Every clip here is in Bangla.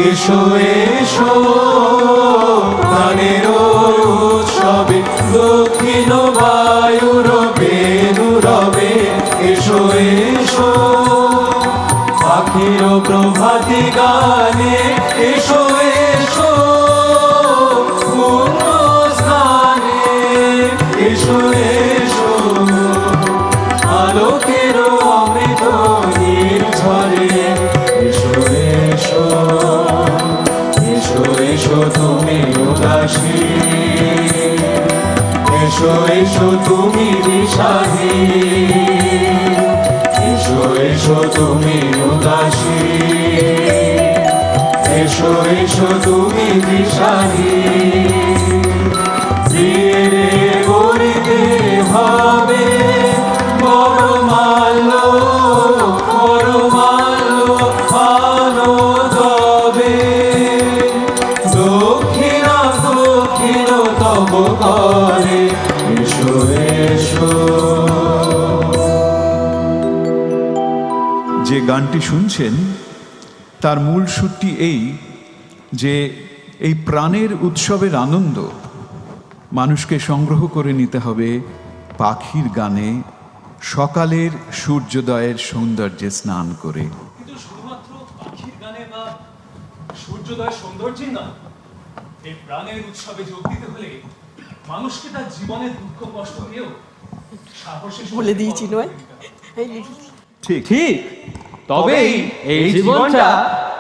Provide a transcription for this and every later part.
এসো এসো প্রাণের উৎসবে দক্ষিণ বায়ুর বেণুরবে এসো এসো পাখির প্রভাতী গানে এসো এসো পূর্ণ স্থানে এসো এসো আলোকের অমৃত নির্ঝরে এসো এসো এসো এসো তুমি উদাসী এসো এসো তুমি দিশাহীন এসো এসো তুমি উদাসী এসো এসো তুমি দিশাহীন ধীরে গড়িতে হবে বড়মাল্য আলো যাবে দক্ষিণা দক্ষিণ তব করে এসো এসো। যে গানটি শুনছেন তার মূল সুরটি এই যে এই প্রাণের উৎসবের আনন্দ মানুষকে সংগ্রহ করে নিতে হবে পাখির গানে সকালের সূর্যোদয়ের সৌন্দর্যে স্নান করে। কিন্তু শুধুমাত্র পাখির গানে বা সূর্যোদয়ের সৌন্দর্যে নয়, এই প্রাণের উৎসবে যোগ দিতে হলে মানুষকে তার জীবনের দুঃখ কষ্ট নিয়েও সাহসে বলে দিয়েছি নয় ঠিক ঠিক, তবেই এই জীবনটা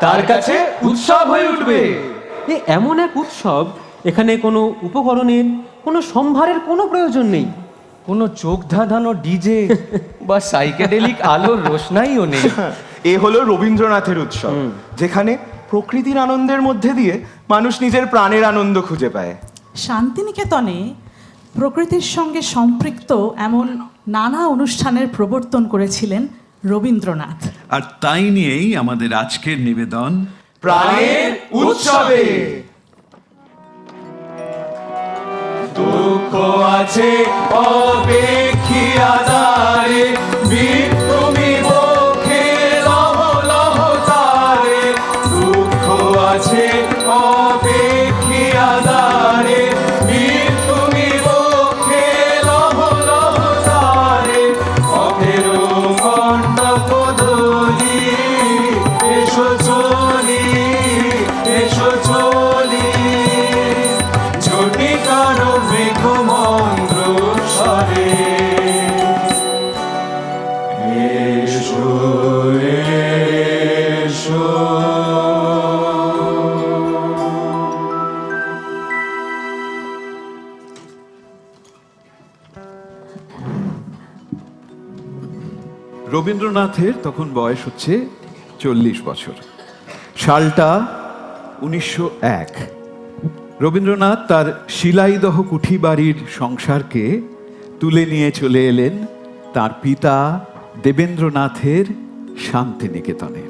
তার কাছে উৎসব হয়ে উঠবে। এমন এক উৎসব, এখানে কোনো উপকরণের, কোনো সম্ভারের কোনো প্রয়োজন নেই, কোনো চোখ ধাঁধানো ডিজে বা সাইকেডেলিক আলোর রোশনাইও নেই। এ হলো রবীন্দ্রনাথের উৎসব, যেখানে প্রকৃতির আনন্দের মধ্যে দিয়ে মানুষ নিজের প্রাণের আনন্দ খুঁজে পায়। শান্তিনিকেতনে প্রকৃতির সঙ্গে সম্পৃক্ত এমন নানা অনুষ্ঠানের প্রবর্তন করেছিলেন রবীন্দ্রনাথ। আর তাই নিয়েই আমাদের আজকের নিবেদন প্রাণের উৎসবে। দুঃখ আছে অপেক্ষিয়া দ্বারে বীর তুমি বক্ষে লহ লহ তারে দুঃখ আছে অপেক্ষিয়া দ্বারে বীর তুমি বক্ষে লহ লহ তারে অপেরো কণ্টক দলি এসো চলি এসো চলি ঝটিকার মেঘমন্দ্র স্বরে এসো এসো। রবীন্দ্রনাথের তখন বয়স হচ্ছে 40 বছর। সালটা 1901। রবীন্দ্রনাথ তার শিলাইদহ কুঠি বাড়ির সংসারকে তুলে নিয়ে চলে এলেন তার পিতা দেবেন্দ্রনাথের শান্তিনিকেতনে।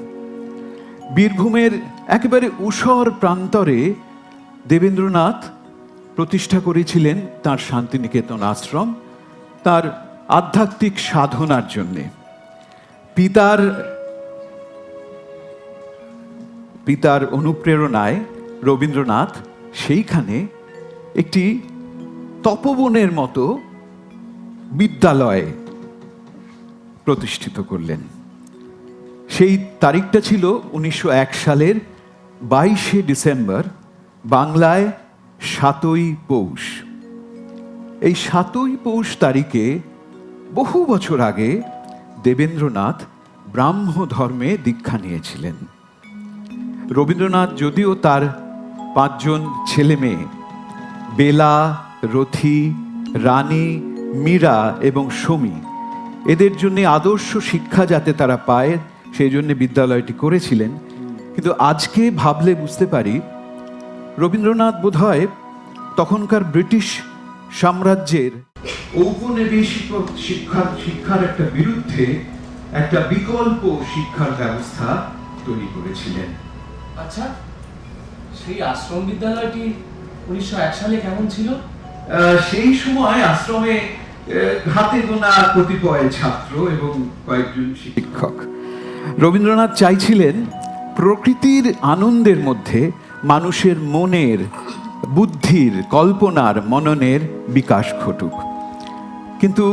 বীরভূমের একেবারে ঊষর প্রান্তরে দেবেন্দ্রনাথ প্রতিষ্ঠা করেছিলেন তার শান্তিনিকেতন আশ্রম তার আধ্যাত্মিক সাধনার জন্যে। পিতার অনুপ্রেরণায় রবীন্দ্রনাথ সেইখানে একটি তপবনের মতো বিদ্যালয় প্রতিষ্ঠিত করলেন। সেই তারিখটা ছিল 1901 সালের 22শে ডিসেম্বর, বাংলায় 7ই পৌষ। এই 7ই পৌষ তারিখে বহু বছর আগে দেবেন্দ্রনাথ ব্রাহ্ম ধর্মে দীক্ষা নিয়েছিলেন। রবীন্দ্রনাথ যদিও তার 5 জন ছেলে মেয়ে বেলা, রথি, রানী, মীরা এবং সমী, এদের জন্য আদর্শ শিক্ষা যাতে তারা পায় সেই জন্য বিদ্যালয়টি করেছিলেন। কিন্তু আজকে ভাবলে বুঝতে পারি রবীন্দ্রনাথ বোধহয় তখনকার ব্রিটিশ সাম্রাজ্যের ঔপনিবেশিক শিক্ষার একটা বিরুদ্ধে একটা বিকল্প শিক্ষার ব্যবস্থা তৈরি করেছিলেন। আচ্ছা, সেই আশ্রম বিদ্যালয়টি 1901 সালে কেমন ছিল? সেই সময় আশ্রমে হাতে গোনা কতিপয় ছাত্র এবং কয়েকজন শিক্ষক। রবীন্দ্রনাথ চাইছিলেন প্রকৃতির আনন্দের মধ্যে মানুষের মনের, বুদ্ধির, কল্পনার, মননের বিকাশ ঘটুক। কিন্তু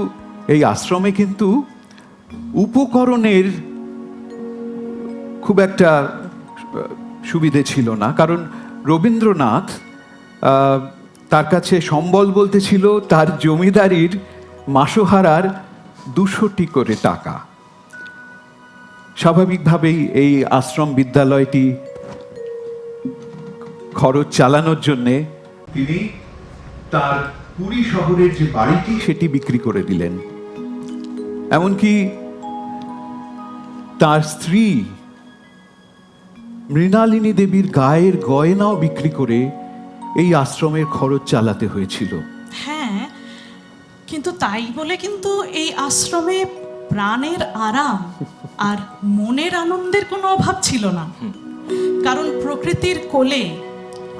এই আশ্রমে কিন্তু উপকরণের খুব একটা সুবিধে ছিল না, কারণ রবীন্দ্রনাথ তার কাছে সম্বল বলতে ছিল তার জমিদারির মাসোহারার 200টি করে টাকা। স্বাভাবিকভাবেই এই আশ্রম বিদ্যালয়টি খরচ চালানোর জন্যে তিনি তার পুরী শহরের যে বাড়িটি সেটি বিক্রি করে দিলেন। এমনকি তার স্ত্রী মৃণালিনী দেবীর গায়ের গয়নাও বিক্রি করে এই আশ্রমের খরচ চালাতে হয়েছিল। হ্যাঁ, কিন্তু তাই বলে কিন্তু এই আশ্রমে প্রাণের আরাম আর মনের আনন্দের কোনো অভাব ছিল না। কারণ প্রকৃতির কোলে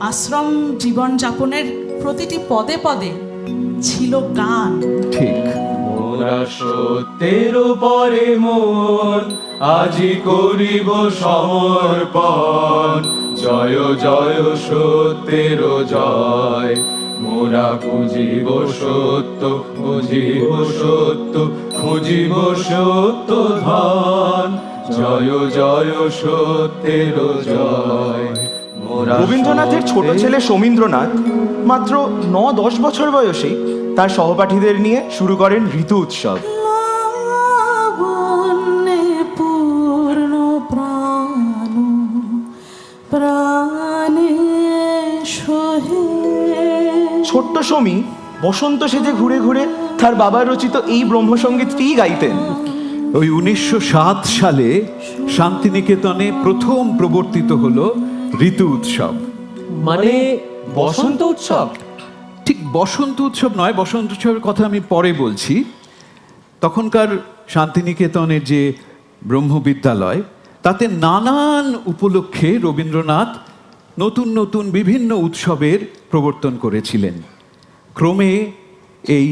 আশ্রম জীবনযাপনের প্রতিটি পদে পদে ছিল গান। ঠিক, মোরা সত্যের উপরে মন আজি করিব সমর্পণ, জয় জয় সত্যের জয়। মোরা খুঁজিব সত্য, খুঁজিব সত্য, খুঁজিব সত্য ধন, জয় জয় সত্যের জয়। মোরা রবীন্দ্রনাথের ছোট ছেলে সমীন্দ্রনাথ মাত্র 9-10 বছর বয়সেই তার সহপাঠীদের নিয়ে শুরু করেন ঋতু উৎসব। লাবণ্যে পূর্ণ প্রাণ প্রাণে সহে। ছোট্ট সমী বসন্ত সেজে ঘুরে ঘুরে তার বাবার রচিত এই ব্রহ্মসঙ্গীতটিই গাইতেন। ওই 1907 সালে শান্তিনিকেতনে প্রথম প্রবর্তিত হলো ঋতু উৎসব। মানে বসন্ত উৎসব? ঠিক বসন্ত উৎসব নয়, বসন্ত উৎসবের কথা আমি পরে বলছি। তখনকার শান্তিনিকেতনের যে ব্রহ্মবিদ্যালয়, তাতে নানান উপলক্ষে রবীন্দ্রনাথ নতুন নতুন বিভিন্ন উৎসবের প্রবর্তন করেছিলেন। ক্রমে এই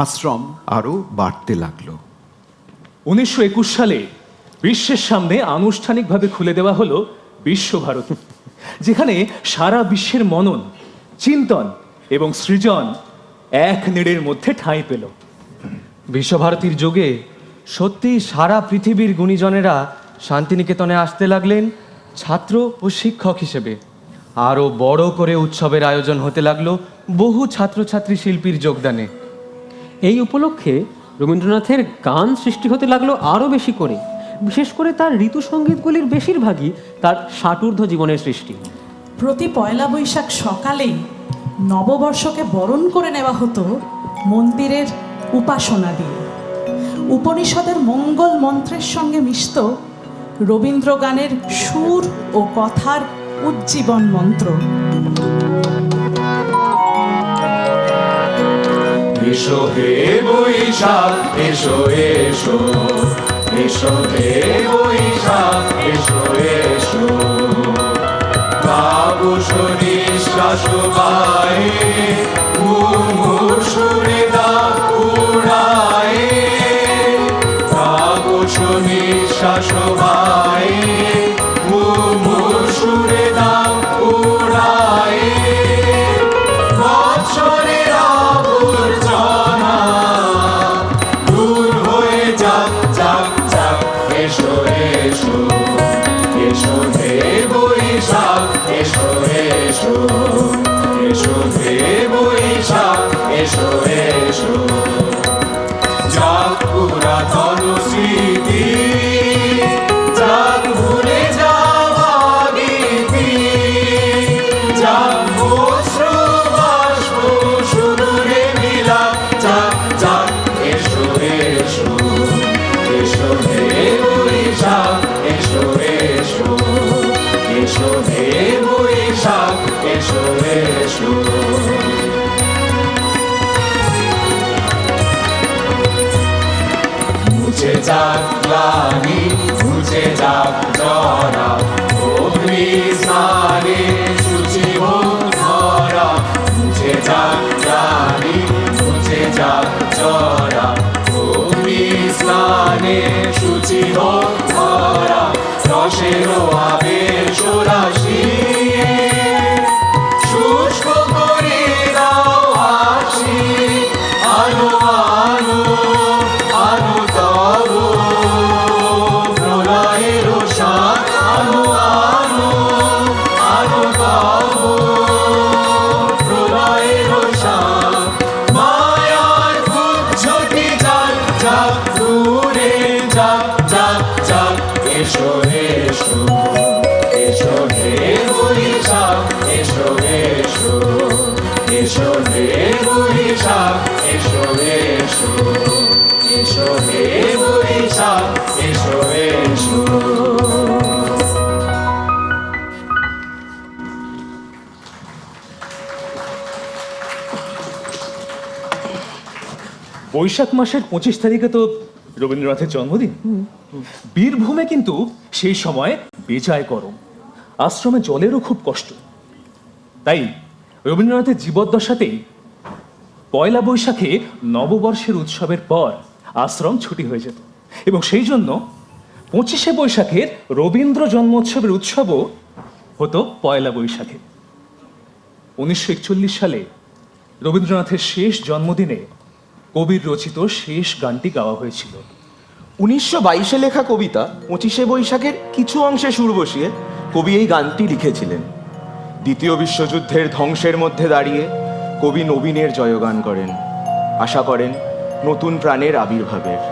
আশ্রম আরও বাড়তে লাগলো। 1921 সালে বিশ্বের সামনে আনুষ্ঠানিকভাবে খুলে দেওয়া হলো বিশ্বভারতী, যেখানে সারা বিশ্বের মনন, চিন্তন এবং সৃজন এক নীড়ের মধ্যে ঠাঁই পেল। বিশ্বভারতীর যোগে সত্যি সারা পৃথিবীর গুণীজনেরা শান্তিনিকেতনে আসতে লাগলেন ছাত্র ও শিক্ষক হিসেবে। আরও বড় করে উৎসবের আয়োজন হতে লাগলো বহু ছাত্রছাত্রী শিল্পীর যোগদানে। এই উপলক্ষে রবীন্দ্রনাথের গান সৃষ্টি হতে লাগলো আরও বেশি করে। বিশেষ করে তার ঋতু সঙ্গীতগুলির বেশিরভাগই তার ষাটূর্ধ্ব জীবনের সৃষ্টি। প্রতি পয়লা বৈশাখ সকালেই নববর্ষকে বরণ করে নেওয়া হতো মন্দিরের উপাসনা দিয়ে। উপনিষদের মঙ্গল মন্ত্রের সঙ্গে মিশত রবীন্দ্র গানের সুর ও কথার উজ্জীবন মন্ত্র। এসো হে বৈশাখ, এসো এসো, এসো হে বৈশাখ, এসো এসো। গাবো নিঃশ্বাস বায়ে, মুমূর্ষুরে দাগ উড়ায়ে। গাবো নিঃশ্বাস বায়ে, মুমূর্ষুরে দাগ উড়ায়ে। বৎসরের আবর্জনা দূর হয়ে যাক, যাক, যাক। এসো এসো, এসো হে বৈশাখ, এসো এসো, এসো হে বৈশাখ, এসো এসো। যাক পুরাতন স্মৃতি, যাক ভুলে যাওয়া গীতি, যাক অশ্রু বাষ্প সুদূরে মিলাপ, যাক, যাক। এসো এসো, এসো হে বৈশাখ, এসো এসো, এসো হে বৈশাখ, এসো এসো। মুছে যাক গ্লানি, মুছে যাক জরা, অগ্নি স্নানে শুচি হোক ধরা। মুছে যাক গ্লানি, মুছে যাক জরা, অগ্নি স্নানে শুচি হোক ধরা। প্রাণেরও আবেশ রাশি শুষ্ক করে দাও হাসি আলো আলো আলো তব প্রলয়ের শাক আলো আলো আলো তব প্রলয়ের শাক মায়ার কুজ্ঝটি যাক যাক দূরে যাক যাক যাক এসো এসো এসো হে বৈশাখ এসো এসো এসো হে বৈশাখ এসো এসো এসো হে বৈশাখ এসো এসো বৈশাখ মাসের 25 তারিখে তো রবীন্দ্রনাথের জন্মদিন। বীরভূমে কিন্তু সেই সময় বেজায় গরম, আশ্রমে জলেরও খুব কষ্ট। তাই রবীন্দ্রনাথের জীবদ্দশাতেই পয়লা বৈশাখে নববর্ষের উৎসবের পর আশ্রম ছুটি হয়ে যেত, এবং সেই জন্য 25শে বৈশাখের রবীন্দ্র জন্মোৎসবের উৎসবও হতো পয়লা বৈশাখে। 1941 সালে রবীন্দ্রনাথের শেষ জন্মদিনে কবির রচিত শেষ গানটি গাওয়া হয়েছিল। 1922-এ লেখা কবিতা 25শে বৈশাখের কিছু অংশে সুর বসিয়ে কবি এই গানটি লিখেছিলেন। দ্বিতীয় বিশ্বযুদ্ধের ধ্বংসের মধ্যে দাঁড়িয়ে কবি নবীনের জয়গান করেন, আশা করেন নতুন প্রাণের আবির্ভাবের।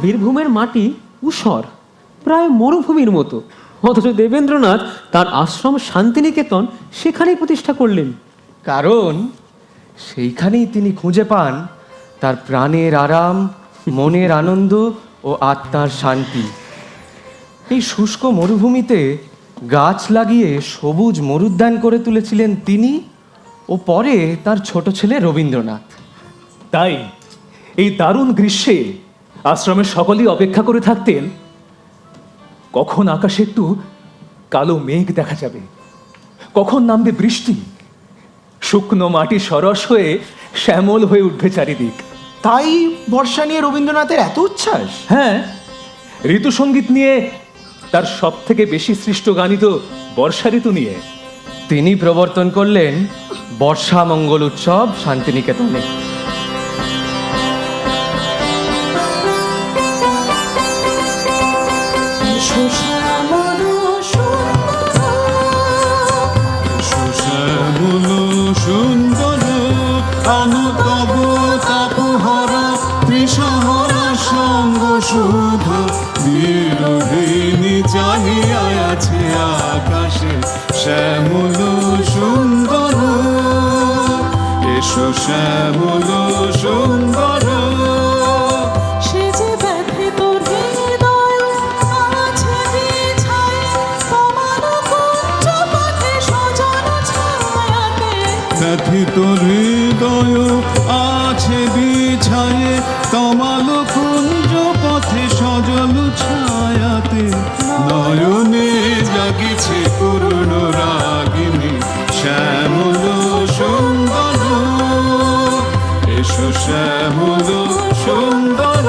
বীরভূমের মাটি ঊষর, প্রায় মরুভূমির মতো, অথচ দেবেন্দ্রনাথ তার আশ্রম শান্তিনিকেতন সেখানেই প্রতিষ্ঠা করলেন। কারণ সেইখানেই তিনি খুঁজে পান তার প্রাণের আরাম, মনের আনন্দ ও আত্মার শান্তি। এই শুষ্ক মরুভূমিতে গাছ লাগিয়ে সবুজ মরুদ্যান করে তুলেছিলেন তিনি ও পরে তার ছোট ছেলে রবীন্দ্রনাথ। তাই এই দারুণ গ্রীষ্মে আশ্রমের সকলেই অপেক্ষা করে থাকতেন কখন আকাশে একটু কালো মেঘ দেখা যাবে, কখন নামবে বৃষ্টি, শুকনো মাটি সরস হয়ে শ্যামল হয়ে উঠবে চারিদিক। তাই বর্ষা নিয়ে রবীন্দ্রনাথের এত উচ্ছ্বাস? হ্যাঁ, ঋতুসঙ্গীত নিয়ে তার সব থেকে বেশি সৃষ্ট গানই তো বর্ষা ঋতু নিয়ে। তিনি প্রবর্তন করলেন বর্ষা মঙ্গল উৎসব শান্তিনিকেতনে। শ্যামল সুন্দর আনু তব তাপহর ত্রিশহর সঙ্গ শুধু বিরোহিণী চাহিয়া আছে আকাশে শ্যামল সুন্দর। এসো শ্যামল সুন্দর। সে যে ব্যথিত হৃদয় আছে বিছায় তোমার কুঞ্জ পথে সজল ছায়াতে। ব্যথিত হৃদয় আছে বিছায়ে তমাল কুঞ্জ পথে সজল ছায়াতে। নয়নে জাগিছে করুণ রাগিনী শ্যামল সুন্দর। এসো শ্যামল সুন্দর।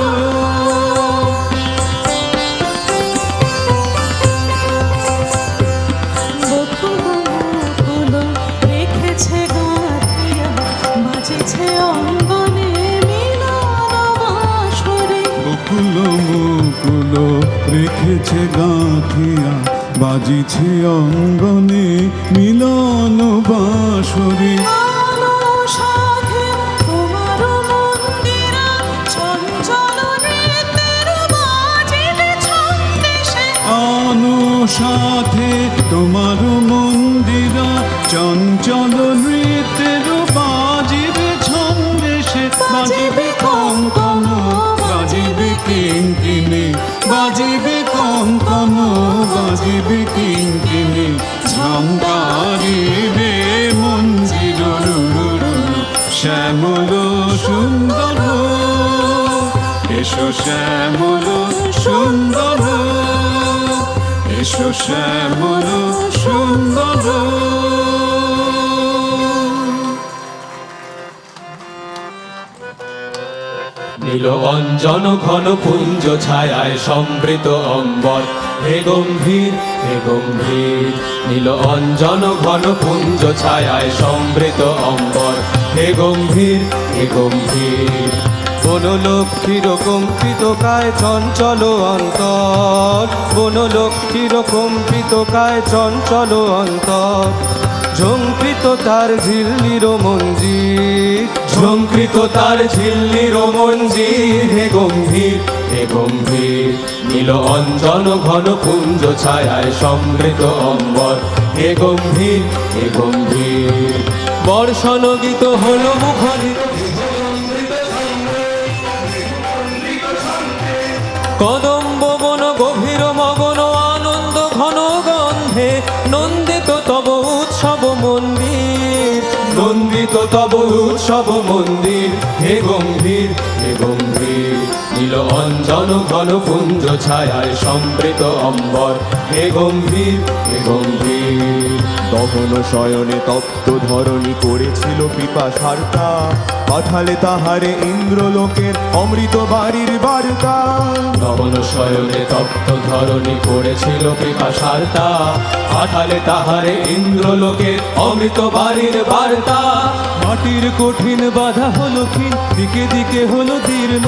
বকুল মুকুল রেখেছে গাঁথিয়া বাজেছে অঙ্গনে মিলন বাঁশরি। বকুল মুকুল রেখেছে গাঁথিয়া বাজিছে অঙ্গনে মিলন বাঁশরি। আলো সাথে তোমার মন্দিরা চঞ্চল নৃত্যের বাজিবে ছন্দেশে। আনো সাথে তোমার মন্দিরা চঞ্চল নৃত্যের বাজিবে ছন্দেশে। বাজিবে কঙ্কন বাজিবে কিঙ্কিণী বাজিবে কঙ্কন বাজিবে কিঙ্কিণী ঝঙ্কারিবে মঞ্জির রুরু শ্যামল সুন্দর। এসো শ্যামল সুন্দর। এসো শ্যামল সুন্দর। নীল অঞ্জন ঘন পুঞ্জ ছায়ায় সমৃত অম্বর হে গম্ভীর হে গম্ভীর। নীল অঞ্জন ঘন পুঞ্জ ছায়ায় সমৃত অম্বর হে গম্ভীর হে গম্ভীর। বনলক্ষ্মীর কম্পিত কায় চঞ্চল অন্তর, বনলক্ষ্মীর কম্পিত কায় চঞ্চল অন্তর। ঝঙ্কৃত তার ঝিল্লির মঞ্জির, ঝঙ্কৃত তার ঝিল্লির মঞ্জির হে গম্ভীর হে গম্ভীর। নীল অঞ্জন ঘন পুঞ্জ ছায়ায় সমৃত অম্বর হে গম্ভীর হে গম্ভীর। বর্ষণ গীত হল মুখরিত কদম্ব বন গভীর মগন আনন্দ ঘন গন্ধে। নন্দিত তব উৎসব মন্দির, নন্দিত তব উৎসব মন্দির হে গম্ভীর হে গম্ভীর। নীল অঞ্জন ঘন পুঞ্জ ছায়ায় সমৃত অম্বর হে গম্ভীর হে গম্ভীর। দহন শয়নে তপ্ত ধরণী করেছিল পিপাসার্তা, পাঠালে তাহারে ইন্দ্রলোকের অমৃত বাড়ির বার্তা। নবন শয়নে তপ্ত ধরণী করেছিল পিপাসার্তা, পাঠালে তাহারে ইন্দ্রলোকে অমৃত বাড়ির বার্তা। মাটির কঠিন বাধা হলো ক্ষীণ, দিকে দিকে হলো দীর্ণ,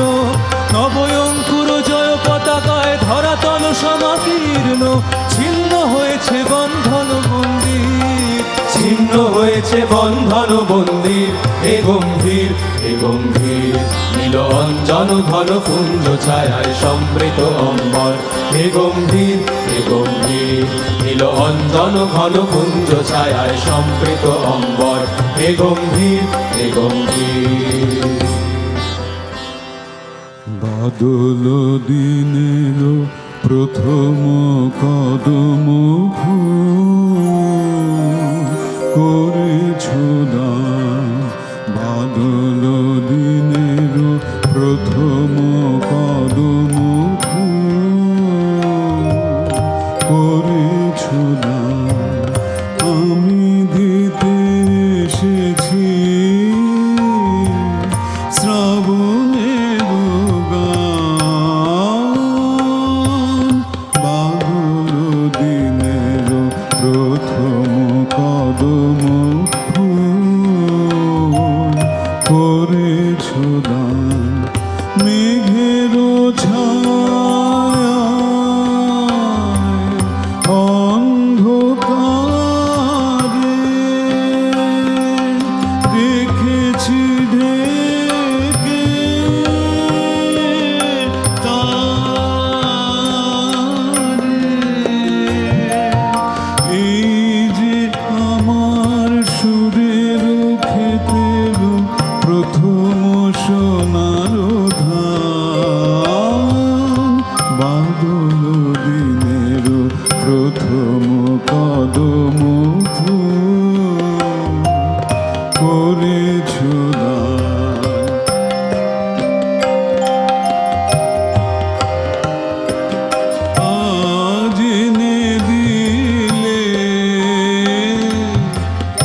নবয়ঙ্কুর জয় পতাকায় ধরাতল সমাকীর্ণ। ছিন্ন হয়েছে বন্ধন মন্দির, ছিন্ন হয়েছে বন্ধন মন্দির হে গম্ভীর হে গম্ভীর। নীল অঞ্জন ঘন পুঞ্জ ছায়ায় সমৃত অম্বর হে গম্ভীর হে গম্ভীর। নীল অঞ্জন ঘন পুঞ্জ ছায়ায় সমৃত অম্বর হে গম্ভীর হে গম্ভীর। বাদল দিনের প্রথম কদম করেছ দান। বাদল দিনের প্রথম কদম করেছ দান। আমি দিতে এসেছি শ্রাবণে সুরের ক্ষেতের প্রথম সোনার ধান, বাদল দিনের প্রথম কদম ফুল করেছ দান। আজ এনে দিলে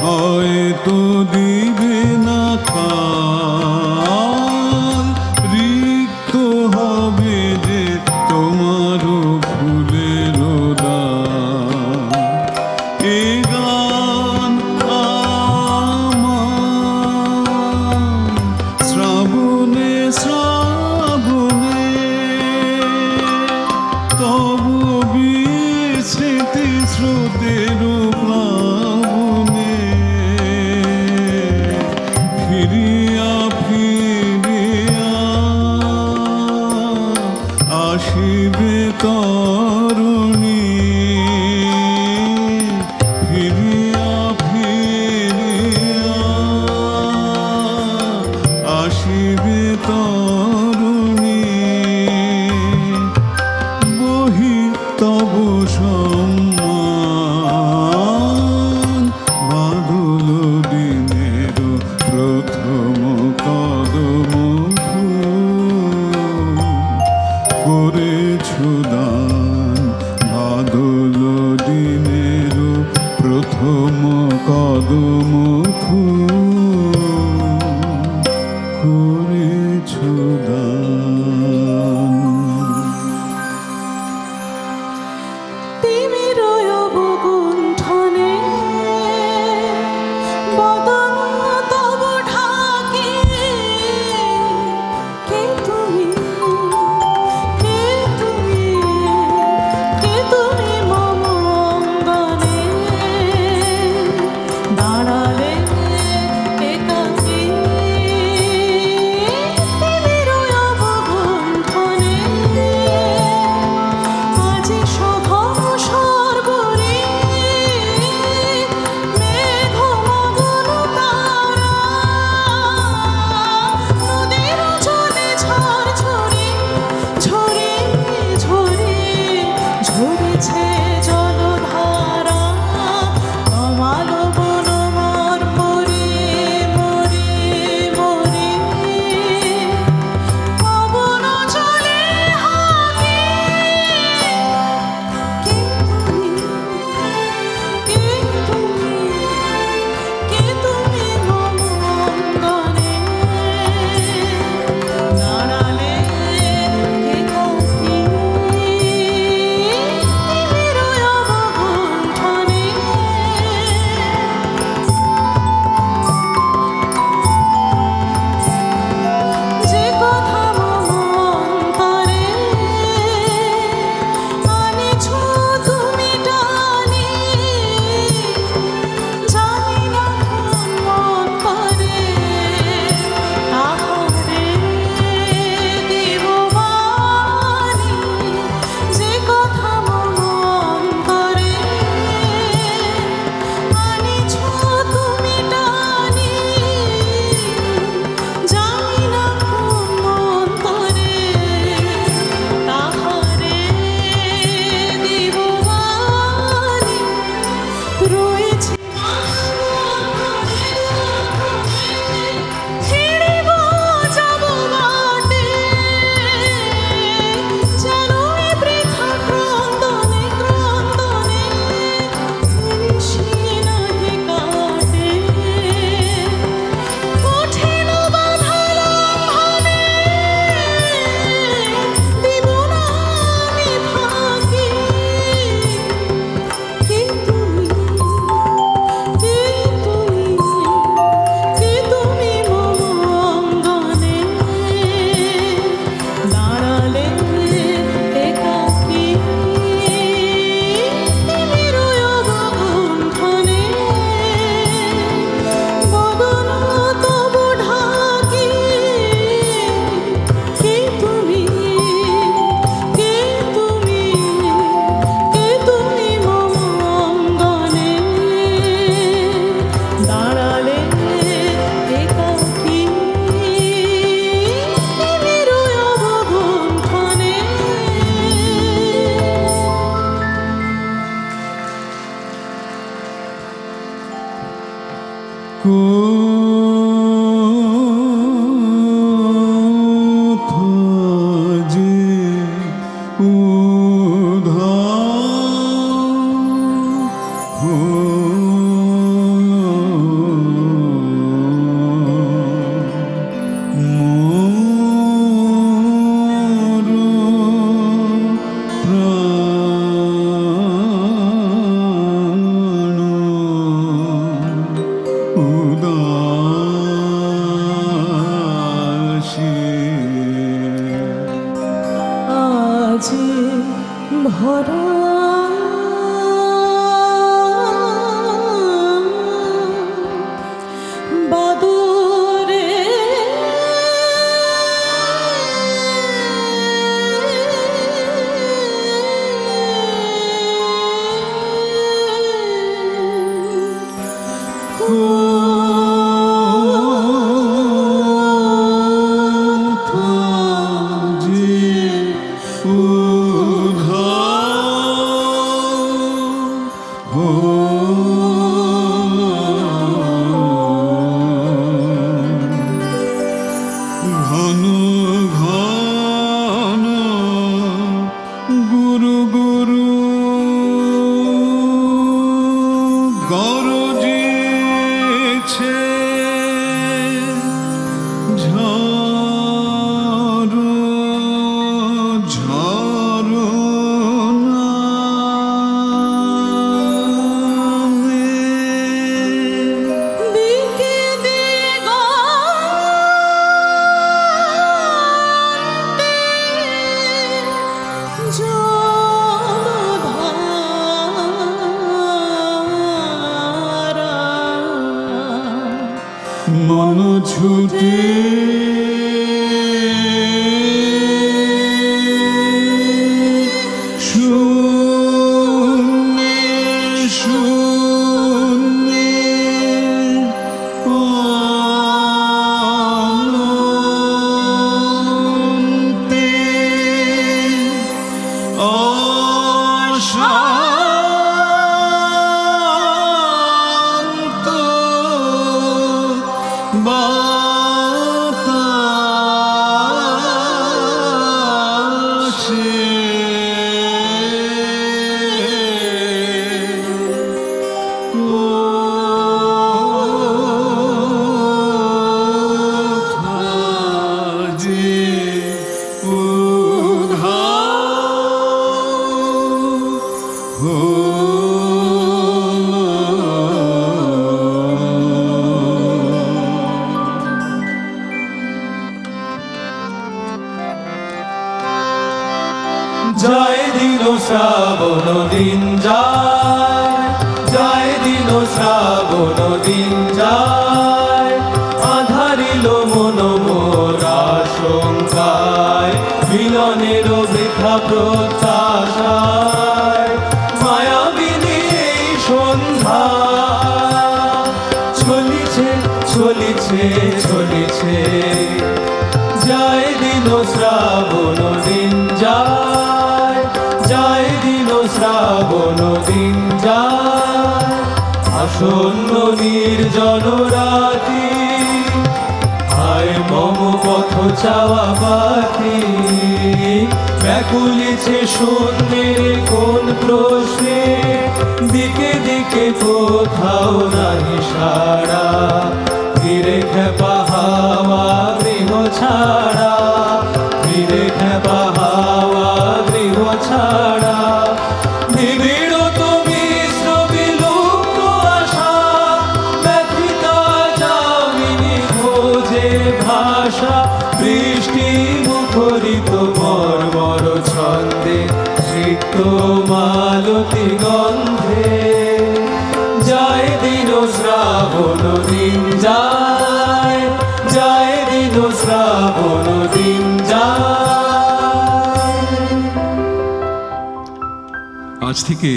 হয়তো দিবে না কাল, রিক্ত হবে যে তোমার ফুলের দান। এ গান আমার শ্রাবণে শ্রাবণে তবু বিস্মৃতি স্রোতের প্লাবনে ফিরিয়া ফিরিয়া আসিবে তরুণী, ফিরিয়া ফিরিয়া আসিবে তরুণী, বহি তব সম্মান, বাদল দিনের প্রথম কদম ফুল করেছ দান। বাদল দিনের প্রথম কদম ফুল করেছ দান। তিমির অবগুণ্ঠনে বদন তব ঢাকে, কে তুমি, কে তুমি, কে তুমি মম অঙ্গনে দাঁড়ালে কোথা যে উধাও মোর প্রাণ উদাসী আজ ভরা বাদরে কোথা যে উধাও ঘন ঘন গুরু গুরু গরজেছে ঝড় ঝড় দিকে দিগন্তে জলধারা মন ছুটে শূন্যে শূন্যে অনন্তে অশান্ত বাতাসে কোথা যে জয় দিন শ্রাবণ দিন যায়, জয় দিন শ্রাবণ দিন যায়, আধারিল মন মোর আশঙ্কায়, মিলনের বৃথা প্রত্যাশায়, মায়াবিনী এই সন্ধ্যা চলিছে চলিছে চলিছে, জয় দিন শ্রাবণ দিন যায়, জয় দিন শ্রাবণ দিন যায়, আসন্ন নির্জন রাতি, হায় মম পথ চাওয়া বাতি, ব্যাকুলিছে শূন্যের কোন প্রশ্নে, দিকে দিকে কোথাও নাহি সারা, ফিরে খেপা হাওয়া গৃহ ছাড়া, ফিরে খেপা হাওয়া গৃহ ছাড়া, নিবিড় তুমি বিলুপ্ত আশা, ব্যথিতা যামিনী খোঁজে ভাষা, বৃষ্টি মুখরিত মর্মর ছন্দে, সিক্ত মালতী গন্ধে, জয় দিন শ্রাবণ দিন যায়, জয় দিন শ্রাবণ দিন যায়। আজ থেকে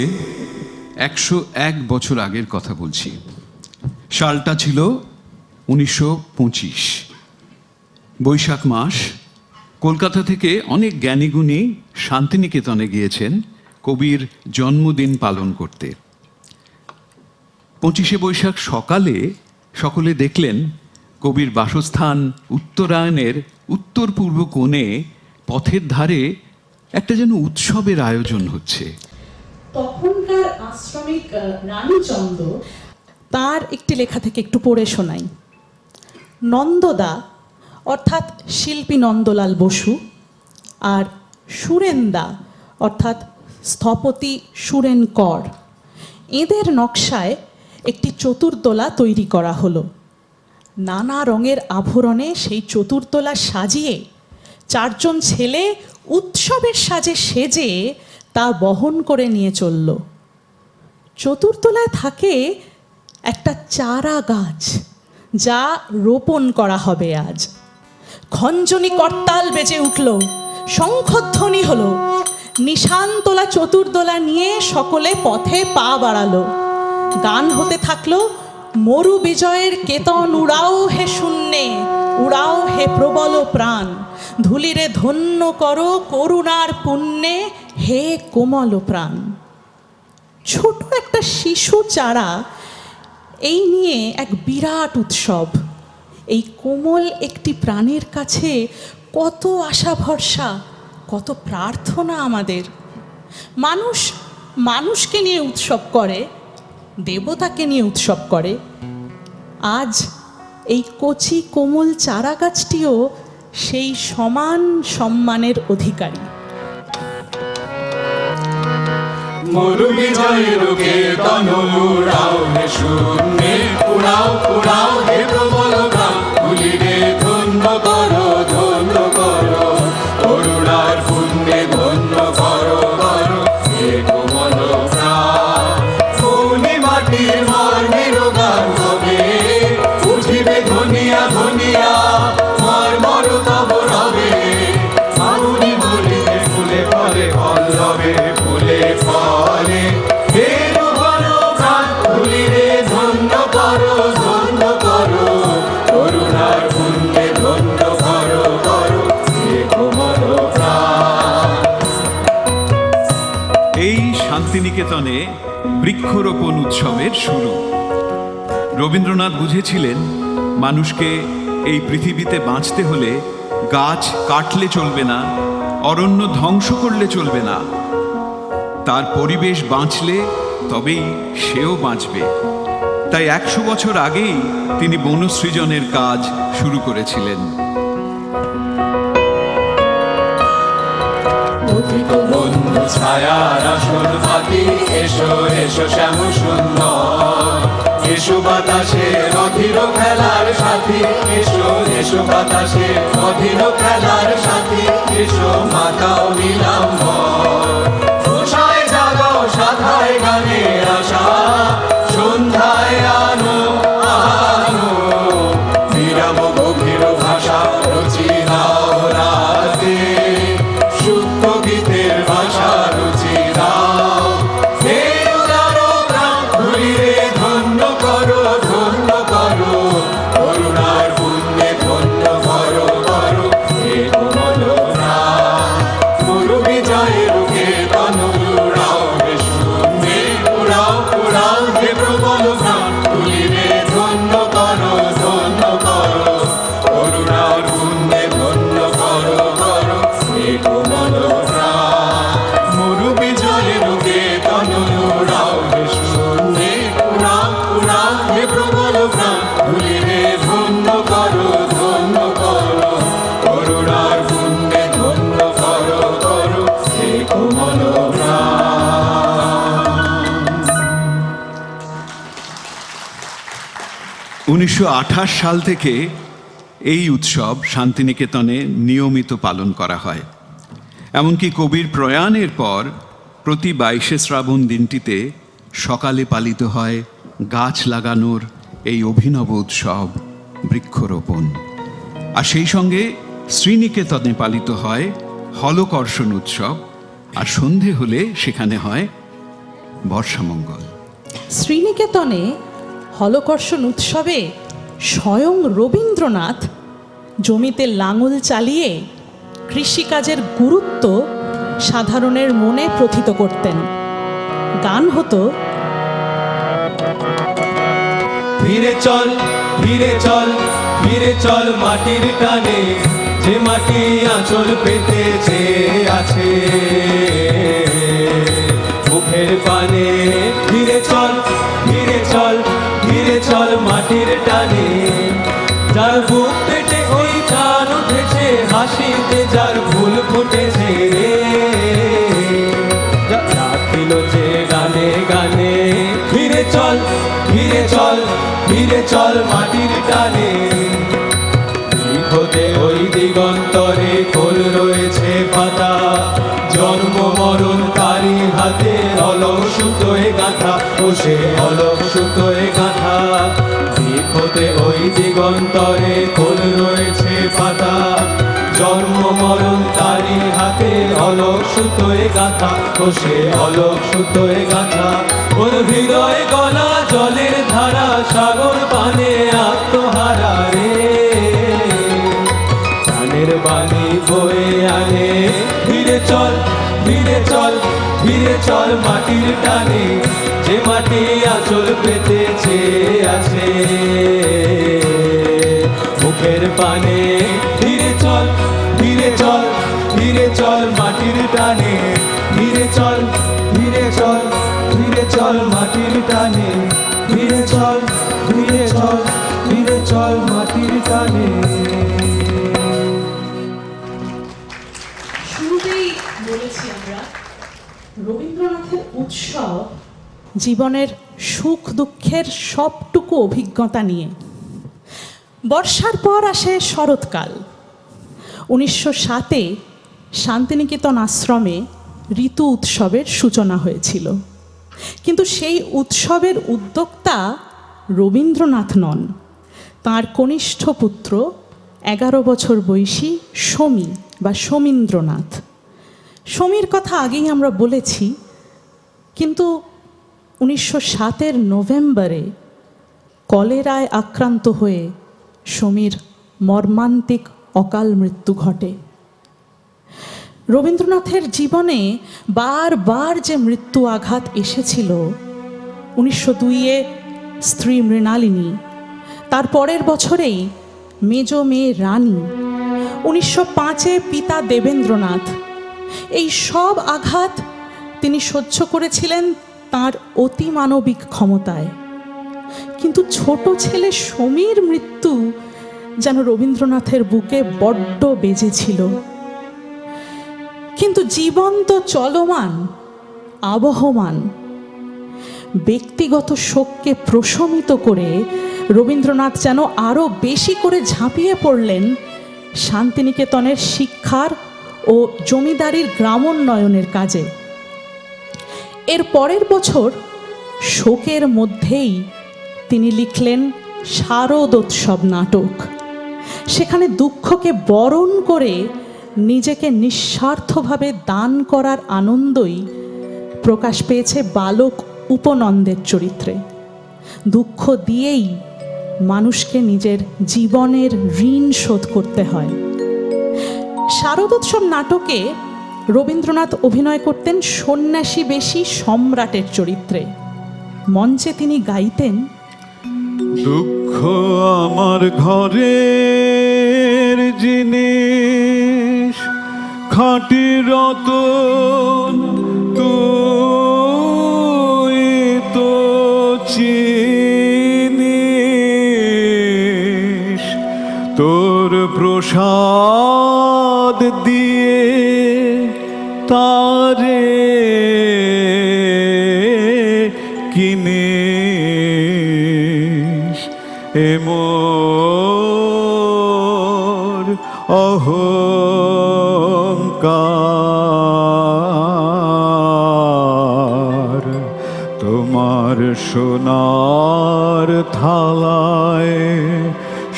101 বছর আগের কথা বলছি। সালটা ছিল 1925। বৈশাখ মাস। কলকাতা থেকে অনেক জ্ঞানীগুণী শান্তিনিকেতনে গিয়েছেন কবির জন্মদিন পালন করতে। 25শে বৈশাখ সকালে সকলে দেখলেন কবির বাসস্থান উত্তরায়ণের উত্তর পূর্ব কোণে পথের ধারে একটা যেন উৎসবের আয়োজন হচ্ছে। তখনকার আশ্রমিক রানীচন্দ্র তার একটি লেখা থেকে একটু পড়ে শোনাই। নন্দদা অর্থাৎ শিল্পী নন্দলাল বসু আর সুরেন্দা অর্থাৎ স্থপতি সুরেন কর, এদের নকশায় একটি চতুর্দোলা তৈরি করা হলো। নানা রঙের আভরণে সেই চতুর্দোলা সাজিয়ে 4 জন ছেলে উৎসবের সাজে সেজে তা বহন করে নিয়ে চলল। চতুর্দোলায় থাকে একটা চারা গাছ, যা রোপণ করা হবে আজ। খঞ্জনি করতাল বেজে উঠল, শঙ্খধ্বনি হলো, নিশানতোলা চতুর্দোলা নিয়ে সকলে পথে পা বাড়ালো। গান হতে থাকলো, মরু বিজয়ের কেতন উড়াও হে শূন্যে, উড়াও হে প্রবল প্রাণ, ধুলিরে ধন্য করো করুণার পুণ্যে হে কোমল প্রাণ। ছোট একটা শিশু চারা, এই নিয়ে এক বিরাট উৎসব। এই কোমল একটি প্রাণের কাছে কত আশা ভরসা, কত প্রার্থনা আমাদের। মানুষ মানুষকে নিয়ে উৎসব করে, দেবতাকে নিয়ে উৎসব করে। আজ এই কচি কোমল চারা গাছটিও সেই সমান সম্মানের অধিকারী। মরু বিজয়ের কেতন উড়াও হে শূন্যে, উড়াও উড়াও হে প্রবল প্রাণ, ধুলিরে ধন্য করো ধন্য করো, করুণার পুণ্যে ধন্য করো করো হে কোমল প্রাণ। মৌনি মাটির মর্মের গান হবে, উঠিবে ধনিয়া ধনিয়া মর্মর তব রবে, মামুনি বলিবে ফুলে ফলে পল্লবে, ফুলে ফলে হে ভুবন প্রাণ, ধুলিরে ধন্য করো ধন্য করো, করুণার পুণ্যে ধন্য করো করো হে কোমল প্রাণ। এই শান্তিনিকেতনে বৃক্ষরোপণ উৎসবের শুরু। রবীন্দ্রনাথ বুঝেছিলেন মানুষকে এই পৃথিবীতে বাঁচতে হলে গাছ কাটলে চলবে না, অরণ্য ধ্বংস করলে চলবে না, তার পরিবেশ বাঁচলে তবেই সেও বাঁচবে। তাই 100 বছর আগেই তিনি বনসৃজনের কাজ শুরু করেছিলেন। বন্ধু ছায়ার আসন পাতি, এসো এসো শ্যাম সুন্দর, এসো বাতাসে অধীর খেলার সাথী, এসো এসো বাতাসে অধীর খেলার সাথী, এসো মাতাও নীলাম্বর, উষায় জাগাও সাধায় গানে আশা, সন্ধ্যায় আনো আনো বিরাম গভীর ভাষা, রচি নাও রাতে সুপ্ত গীতের ভাষা, রুচি দাও হে উদার প্রাণ, ধুলিরে ধন্য করো ধন্য করো, করুণার পুণ্যে ধন্য করো করো হে কোমল প্রাণ। মরু বিজয়ের কেতন উড়াও হে শূন্যে, উড়াও উড়াও হে প্রবল প্রাণ, ধুলিরে ধন্য করো ধন্য করো, করুণার পুণ্যে ধন্য করো করো হে কোমল প্রাণ। মরু বিজয়ের কেতন উড়াও হে শূন্যে, উড়াও উড়াও হে প্রবল প্রাণ, ধুলিরে ধন্য করো ধন্য করো, করুণার পুণ্যে ধন্য করো করো হে কোমল প্রাণ। 1928 সাল থেকে এই উৎসব শান্তিনিকেতনে নিয়মিত পালন করা হয়। এমনকি কবির প্রয়াণের পর প্রতি 22শে শ্রাবণ দিনটিতে সকালে পালিত হয় গাছ লাগানোর এই অভিনব উৎসব বৃক্ষরোপণ। আর সেই সঙ্গে শ্রীনিকেতনে পালিত হয় হলকর্ষণ উৎসব, আর সন্ধে হলে সেখানে হয় বর্ষামঙ্গল। শ্রীনিকেতনে হলকর্ষণ উৎসবে স্বয়ং রবীন্দ্রনাথ জমিতে লাঙল চালিয়ে কৃষিকাজের গুরুত্ব সাধারণের মনে প্রথিত করতেন। গান হতো, ফিরে চল ধীরে চল ধীরে চল মাটির টানে, যে মাটি আঁচল পেতেছে আছে মুখের পানে। ধীরে চল ধীরে চল ধীরে চল মাটির টানে, যার বুক পেটে ওই প্রাণ উঠেছে, হাসিতে যার ফুল ফুটেছে রে, ডাকিল যে গানে গানে। ধীরে চল ধীরে চল ধীরে চল মাটির টানে, হতে ওই দিগন্তরে খোল রয়েছে পাতা, জন্ম মরণ তারি হাতে অলক সুতোয় গাঁথা, ও সে অলক সুতোয় গাঁথা। হতে ওই দিগন্তরে খোল রয়েছে পাতা, জন্ম মরণ তারি হাতে অলক সুতোয় গাঁথা, ও সে অলক সুতোয় গাঁথা। ওর হৃদয় গলা জলের ধারা, সাগর পানে আত্মহারা রে, প্রাণের বাণী বয়ে আনে। ধীরে চল ধীরে চল ধীরে চল মাটির টানে, যে মাটি আঁচল পেতেছে আছে মুখের পানে। ধীরে চল ধীরে চল ধীরে চল মাটির টানে, ধীরে চল ধীরে চল ধীরে চল মাটির টানে, ধীরে চল ধীরে চল ধীরে চল মাটির টানে। শুরুতেই বলেছি আমরা, রবীন্দ্রনাথের উৎসব জীবনের সুখ দুঃখের সবটুকু অভিজ্ঞতা নিয়ে। বর্ষার পর আসে শরৎকাল। 1907-এ শান্তিনিকেতন আশ্রমে ঋতু উৎসবের সূচনা হয়েছিল, কিন্তু সেই উৎসবের উদ্যোক্তা রবীন্দ্রনাথ নন, তাঁর কনিষ্ঠ পুত্র 11 বছর বয়সী সমী বা সমীন্দ্রনাথ। সমীর কথা আগেই আমরা বলেছি, কিন্তু 1907-এর নভেম্বরে কলেরায় আক্রান্ত হয়ে সমীর মর্মান্তিক অকাল মৃত্যু ঘটে। রবীন্দ্রনাথের জীবনে বারবার যে মৃত্যু আঘাত এসেছিল, 1902-এ স্ত্রী মৃণালিনী, তার পরের বছরেই মেজ মেয়ে রানী, 1905-এ পিতা দেবেন্দ্রনাথ, এই সব আঘাত তিনি সহ্য করেছিলেন তাঁর অতিমানবিক ক্ষমতায়। কিন্তু ছোট ছেলে সমীর মৃত্যু যেন রবীন্দ্রনাথের বুকে বড্ড বেজেছিল। কিন্তু জীবন তো চলমান, আবহমান। ব্যক্তিগত শোককে প্রশমিত করে রবীন্দ্রনাথ যেন আরও বেশি করে ঝাঁপিয়ে পড়লেন শান্তিনিকেতনের শিক্ষার ও জমিদারির গ্রামোন্নয়নের কাজে। এর পরের বছর শোকের মধ্যেই তিনি লিখলেন শারদোৎসব নাটক। সেখানে দুঃখকে বরণ করে নিজেকে নিঃস্বার্থভাবে দান করার আনন্দই প্রকাশ পেয়েছে বালক উপনন্দের চরিত্রে। দুঃখ দিয়েই মানুষকে নিজের জীবনের ঋণ শোধ করতে হয়। শারদোৎসব নাটকে রবীন্দ্রনাথ অভিনয় করতেন সন্ন্যাসী বেশী সম্রাটের চরিত্রে। মঞ্চে তিনি গাইতেন, দুঃখ আমার ঘরের জিনিস, খাঁটি রতন তুই তো চিনিস, তোর প্রসাদ দিয়ে তারে কিনিস, এমোর অহংকার, তোমার সোনার থালায়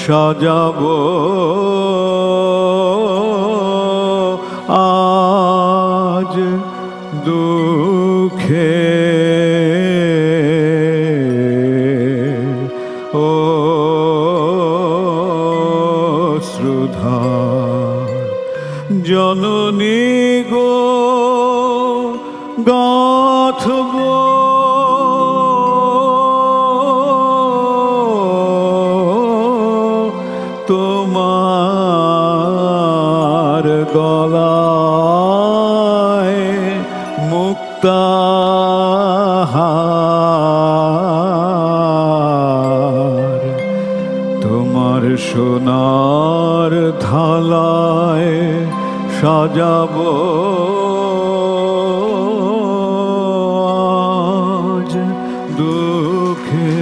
সাজাবো আজ দুঃখে ও শ্রুধার জননী গো গাথব সোনার থালায় সাজাবো আজ দুঃখে।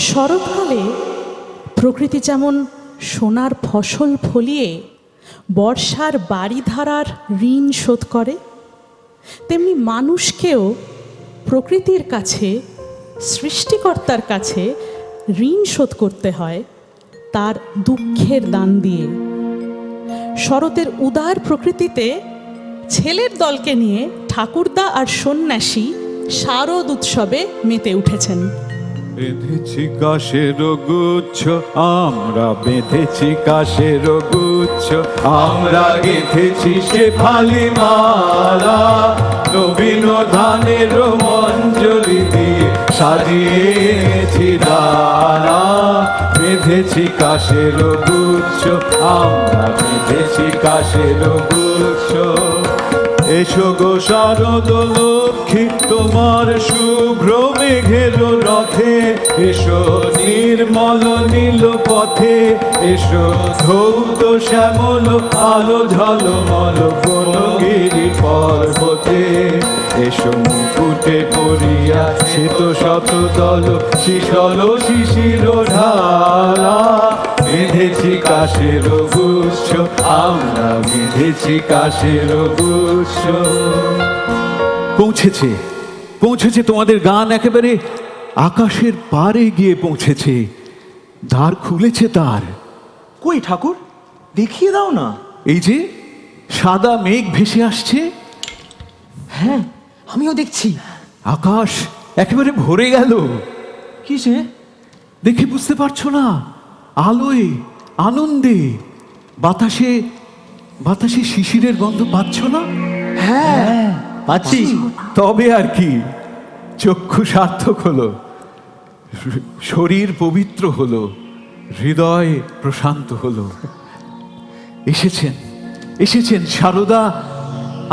শরৎকালে প্রকৃতি যেমন সোনার ফসল ফলিয়ে বর্ষার বাড়িধারার ঋণ শোধ করে, তেমনি মানুষকেও প্রকৃতির কাছে, সৃষ্টিকর্তার কাছে ঋণ শোধ করতে হয় তার দুঃখের দান দিয়ে। শরতের উদার প্রকৃতিতে ছেলের দলকে নিয়ে ঠাকুরদা আর সন্ন্যাসী শারদ উৎসবে মেতে উঠেছেন। বেঁধেছি কাশের গুচ্ছ, আমরা বেঁধেছি কাশের গুচ্ছ, আমরা গেঁথেছি সে ফালি মালা, নবীন ধানের মঞ্জলি দিয়ে সাজিয়ে এনেছি ডালা। বেঁধেছি কাশের গুচ্ছ, আমরা বেঁধেছি কাশের গুচ্ছ। এসো গো শারদ লক্ষ্মী তোমার শুভ্র মেঘের রথে, এসো নির্মল নীল পথে, এসো ধৌত শ্যামল আলো ঝলমল কোন গিরি পর্বতে। এসো মুকুটে পরিয়া শ্বেত শত দল শিশল শিশির ঢালা। বেঁধেছি কাশের গুচ্ছ, আমরা বেঁধেছি কাশের গুচ্ছ। পৌঁছেছে, পৌঁছেছে তোমাদের গান একেবারে আকাশের পারে গিয়ে পৌঁছেছে। দ্বার খুলেছে তার। কই ঠাকুর, দেখিয়ে দাও না। এই যে সাদা মেঘ ভেসে আসছে, হ্যাঁ, আমিও দেখছি। আকাশ একেবারে ভরে গেল। কিসে? দেখে বুঝতে পারছো না? আলোয়, আনন্দে, বাতাসে, বাতাসে শিশিরের গন্ধ পাচ্ছ না? হ্যাঁ, পাচ্ছি। তবে আর কি, চক্ষু সার্থক হলো, শরীর পবিত্র হলো, হৃদয় প্রশান্ত হলো। এসেছেন, এসেছেন শারদা,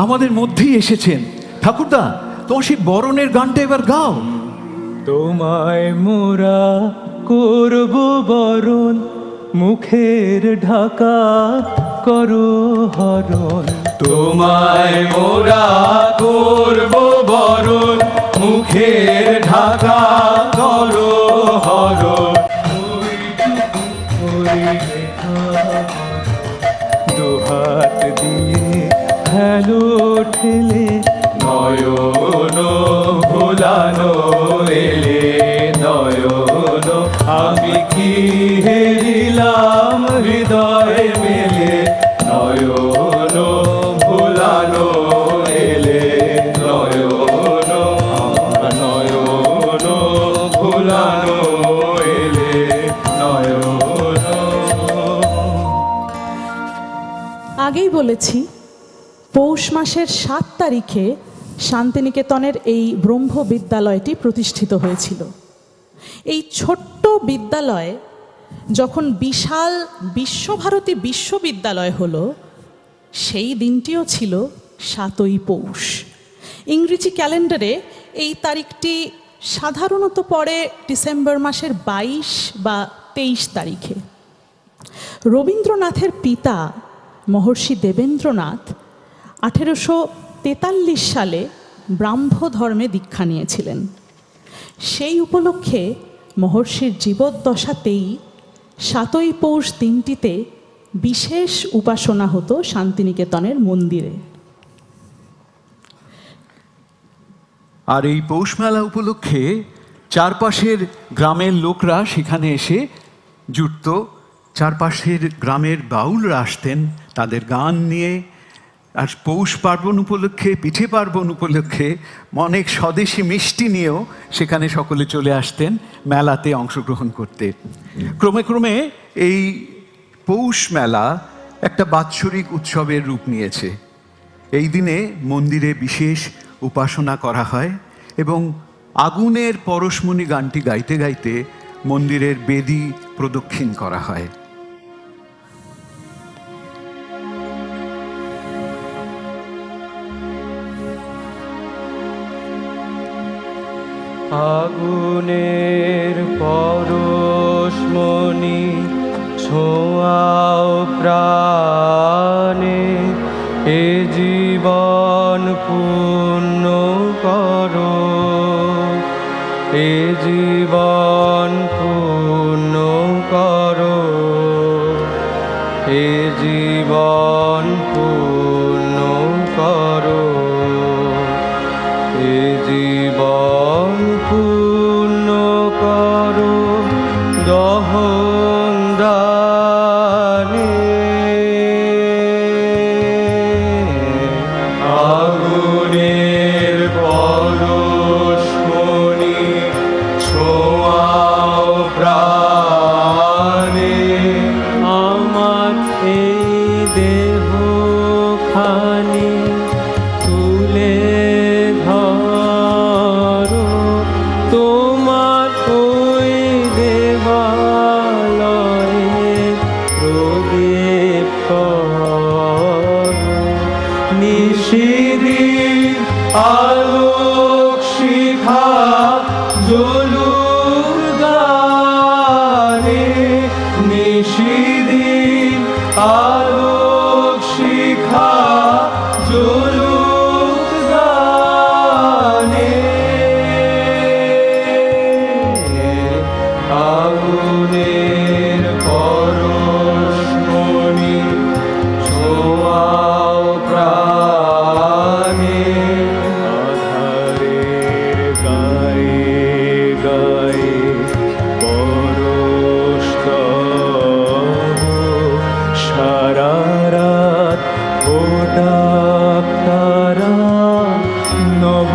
আমাদের মধ্যেই এসেছেন। ঠাকুরদা, তোমার সেই বরণের গানটা এবার গাও। তোমায় মোরা করব বরণ, মুখের ঢাকা করো হরণ। তোমায় মোরা করব বরণ, মুখের ঢাকা করো হরণ। দুহাত দিয়ে খেলো ঠেলে নয়ন ভোলানো এলে নয়ন, আমি কি হেরিলাম হৃদয় মেলে। নয়ন ভোলানো এলে নয়ন, নয়ন ভোলানো এলে নয়ন। আগেই বলেছি, পৌষ মাসের 7 তারিখে শান্তিনিকেতনের এই ব্রহ্ম বিদ্যালয়টি প্রতিষ্ঠিত হয়েছিল। এই ছোট্ট বিদ্যালয় যখন বিশাল বিশ্বভারতী বিশ্ববিদ্যালয় হলো, সেই দিনটিও ছিল 7ই পৌষ। ইংরেজি ক্যালেন্ডারে এই তারিখটি সাধারণত পড়ে ডিসেম্বর মাসের 22 বা 23 তারিখে। রবীন্দ্রনাথের পিতা মহর্ষি দেবেন্দ্রনাথ 1843 সালে ব্রাহ্ম ধর্মে দীক্ষা নিয়েছিলেন। সেই উপলক্ষে মহর্ষির জীবদ্দশাতেই 7ই পৌষ দিনটিতে বিশেষ উপাসনা হতো শান্তিনিকেতনের মন্দিরে। আর এই পৌষ মেলা উপলক্ষে চারপাশের গ্রামের লোকরা সেখানে এসে জুটত। চারপাশের গ্রামের বাউলরা আসতেন তাদের গান নিয়ে। আর পৌষ পার্বণ উপলক্ষে, পিঠে পার্বণ উপলক্ষে অনেক স্বদেশি মিষ্টি নিয়েও সেখানে সকলে চলে আসতেন মেলাতে অংশগ্রহণ করতে। ক্রমে ক্রমে এই পৌষ মেলা একটা বাৎসরিক উৎসবের রূপ নিয়েছে। এই দিনে মন্দিরে বিশেষ উপাসনা করা হয় এবং আগুনের পরশমণি গানটি গাইতে গাইতে মন্দিরের বেদি প্রদক্ষিণ করা হয়। আগুনের পরশমণি ছোঁয়াও প্রাণে, এ জীবন পূর্ণ করো, এ জীবন পূর্ণ করো, এ জীবন পূর্ণ করো, এ জীবন পূর্ণ করো দহন দানে। আগুনের পরশমণি ছোঁয়াও প্রাণে, আমার এই দেহ খানি তুলে ধরো, তোমার ওই দেবালয়ে প্রদীপ করো। নিশিদিন আলোক শিখা জ্বলুক গানে, নিশিদিন আলোক শিখা জ্বলুক গানে, আগুনের পরশমণি ছোঁয়াও প্রাণে, আধারের গায়ে গায়ে পরশ তব, সারা রাত ওডাক তারা নব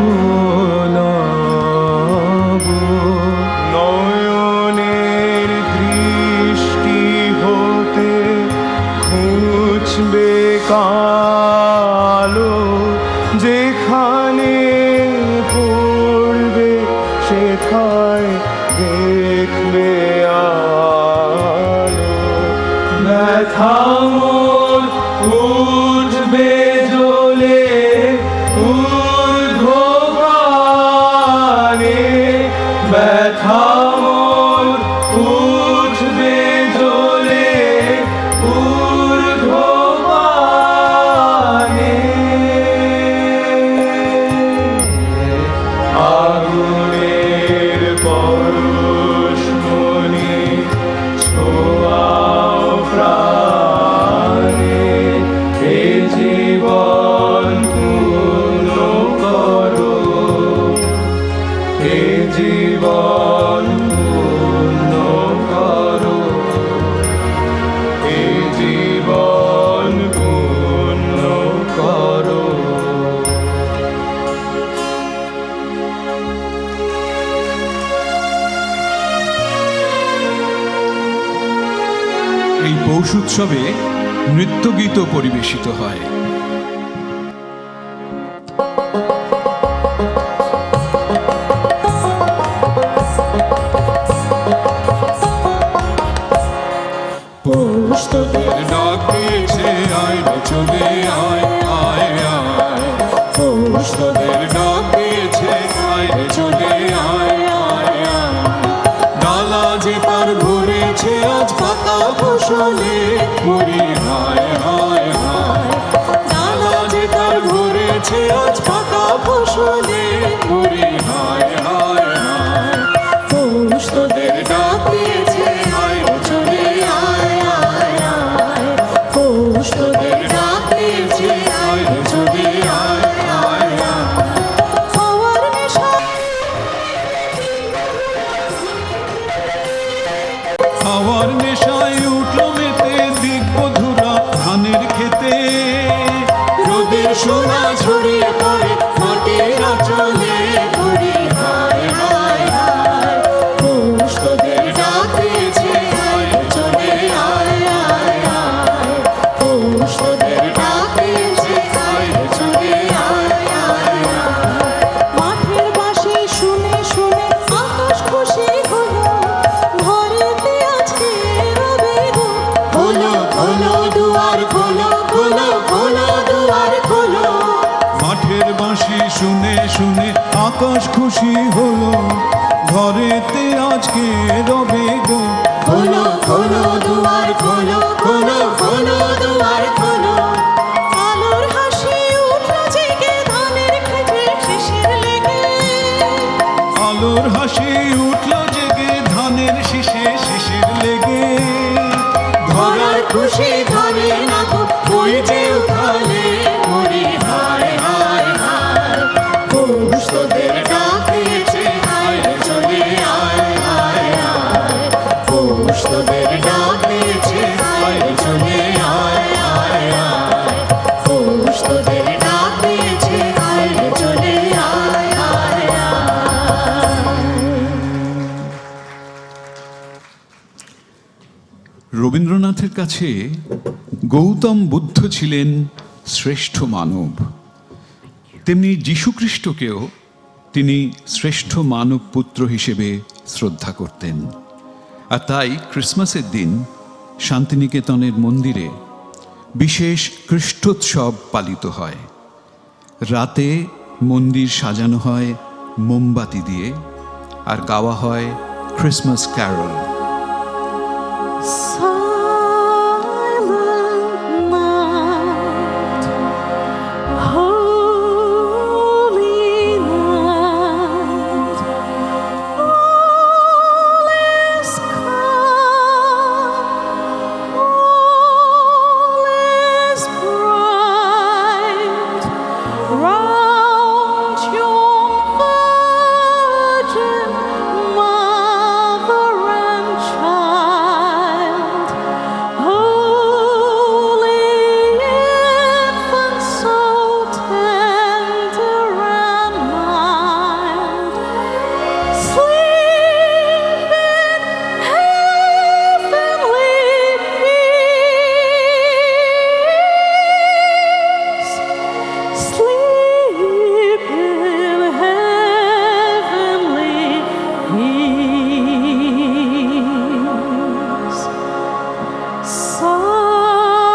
নব। নয়নের দৃষ্টি হতে খুঁজবে কালো, যেখানে পড়বে সেথায় দেখবে আলো। ব্যথা মোর উঠবে জ্বলে ঊর্ধ্বগানে, ব্যথা মোর উঠবে জ্বলে ঊর্ধ্বগানে, আগুনের পরশমণি ছোঁয়াও প্রাণে, এ জীবন পূর্ণ করো, এ জীবন পূর্ণ করো, এ জীবন পূর্ণ করো। এই পৌষ উৎসবে নৃত্যগীতও পরিবেশিত হয়। পৌষ তোদের ডাক দিয়েছে আয় রে চলে আয় আয় আয়, পৌষ তোদের ডাক দিয়েছে আয় রে চলে আয় আয় আয়, ডালা যে তার ভরেছে আজ পাতা ফসলে মরি হায় হায় হায়, ডালা যে তার ভরেছে আজ পাতা ফসলে মরি হায় হায় হায়, পৌষ তোদের ডাক দিয়েছে আয় রে চলে আয় আয় আয়, পৌষ তোদের ডাক দিয়েছে আয় রে চলে আয় আয় আয়। খাওয়ার নেশা খাওয়ার নেশায় উঠলো মেতে দিগ্বধূরা ধানের খেতে, রোদের সোনা ছড়িয়ে পড়ে মাটির আঁচলে ঘুরি হায় হায় হায়, পৌষ তোদের ডাক দিয়েছে আয় রে চলে আয় আয় আয়, পৌষ তোদের ডাক দিয়েছে আয় রে চলে আয় আয় আয়। মাঠের বাঁশি শুনে শুনে আকাশ খুশি হলো, ঘরেতে আজকে আকাশ খুশি হলো, ঘরেতে আজকে রবে গো। খোলো খোলো দুয়ার খোলো, খোলো খোলো দুয়ার খোলো। আলোর হাসি উঠলো জেগে ধানের খেতে শেষের লেগে। আলোর হাসি উঠলো জেগে ধানের শীষে শিশির লেগে। ধরার খুশি ধরে না গো ওই যে উঠালে মরি হায় হায় হায়। পৌষ তোদের ডাক দিয়েছে হায় রে চলে আয় আয় আয়। পৌষ তোদের ডাক দিয়েছে হায় রে চলে আয় আয় আয়। পৌষ তোদের ডাক দিয়েছে হায় রে চলে আয় আয় আয়। রবীন্দ্রনাথের কাছে গৌতম বুদ্ধ ছিলেন শ্রেষ্ঠ মানব, তেমনি যীশুখ্রিস্টকেও তিনি শ্রেষ্ঠ মানব পুত্র হিসেবে শ্রদ্ধা করতেন। আর তাই ক্রিসমাসের দিন শান্তিনিকেতনের মন্দিরে বিশেষ খ্রিস্টোৎসব পালিত হয়। রাতে মন্দির সাজানো হয় মোমবাতি দিয়ে, আর গাওয়া হয় Christmas carol. Silent night, holy night, all is calm, all is bright, round your virgin mother and child, holy infant, so tender and mild, sleep in heavenly peace, sleep in heavenly peace. Silent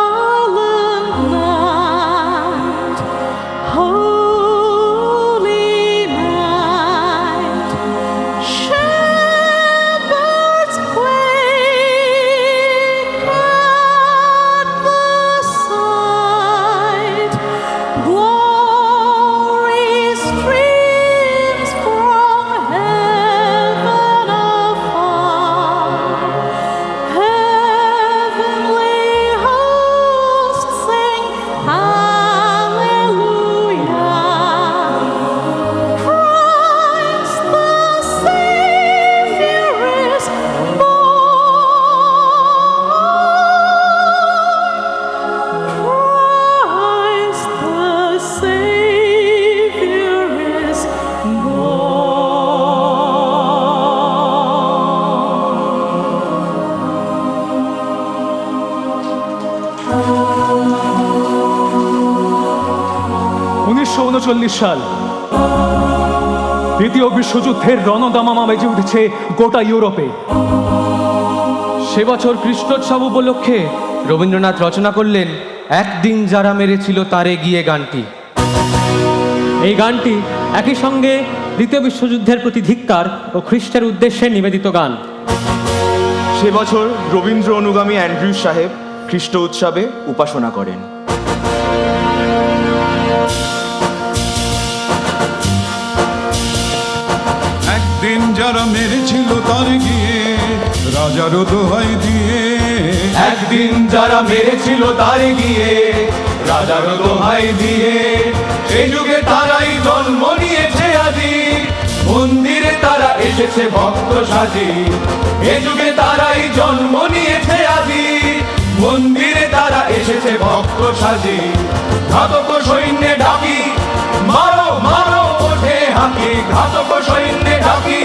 night, holy night, shepherds quake at the sight, glory streams from heaven afar, heavenly hosts sing hallelujah. Christ the Savior is born. Christ the Savior is born. 1939 সাল, দ্বিতীয় বিশ্বযুদ্ধের রণদামামা বেজে উঠেছে গোটা ইউরোপে। সে বছর খ্রিস্টোৎসব উপলক্ষে রবীন্দ্রনাথ রচনা করলেন একদিন যারা মেরেছিল তারে গিয়ে গানটি। এই গানটি একই সঙ্গে দ্বিতীয় বিশ্বযুদ্ধের প্রতি ধিক্কার ও খ্রিস্টের উদ্দেশ্যে নিবেদিত গান। সে বছর রবীন্দ্র অনুগামী অ্যান্ড্রিউ সাহেব খ্রিস্ট উৎসবে উপাসনা করেন। একদিন যারা মেরেছিল তার গিয়ে রাজারও দোহাই দিয়ে। একদিন যারা মেরেছিল তারে গিয়ে রাজার দোহাই দিয়ে, সেই যুগে তারাই জন্ম নিয়েছে আজি, মন্দিরে তারা এসেছে ভক্ত সাজি। এ যুগে তারাই জন্ম নিয়েছে আজি, মন্দিরে তারা এসেছে ভক্ত সাজি। ঘাতক সৈন্যে ডাকি মারো মারো ওঠে হাঁকি, ঘাতক সৈন্যে ডাকি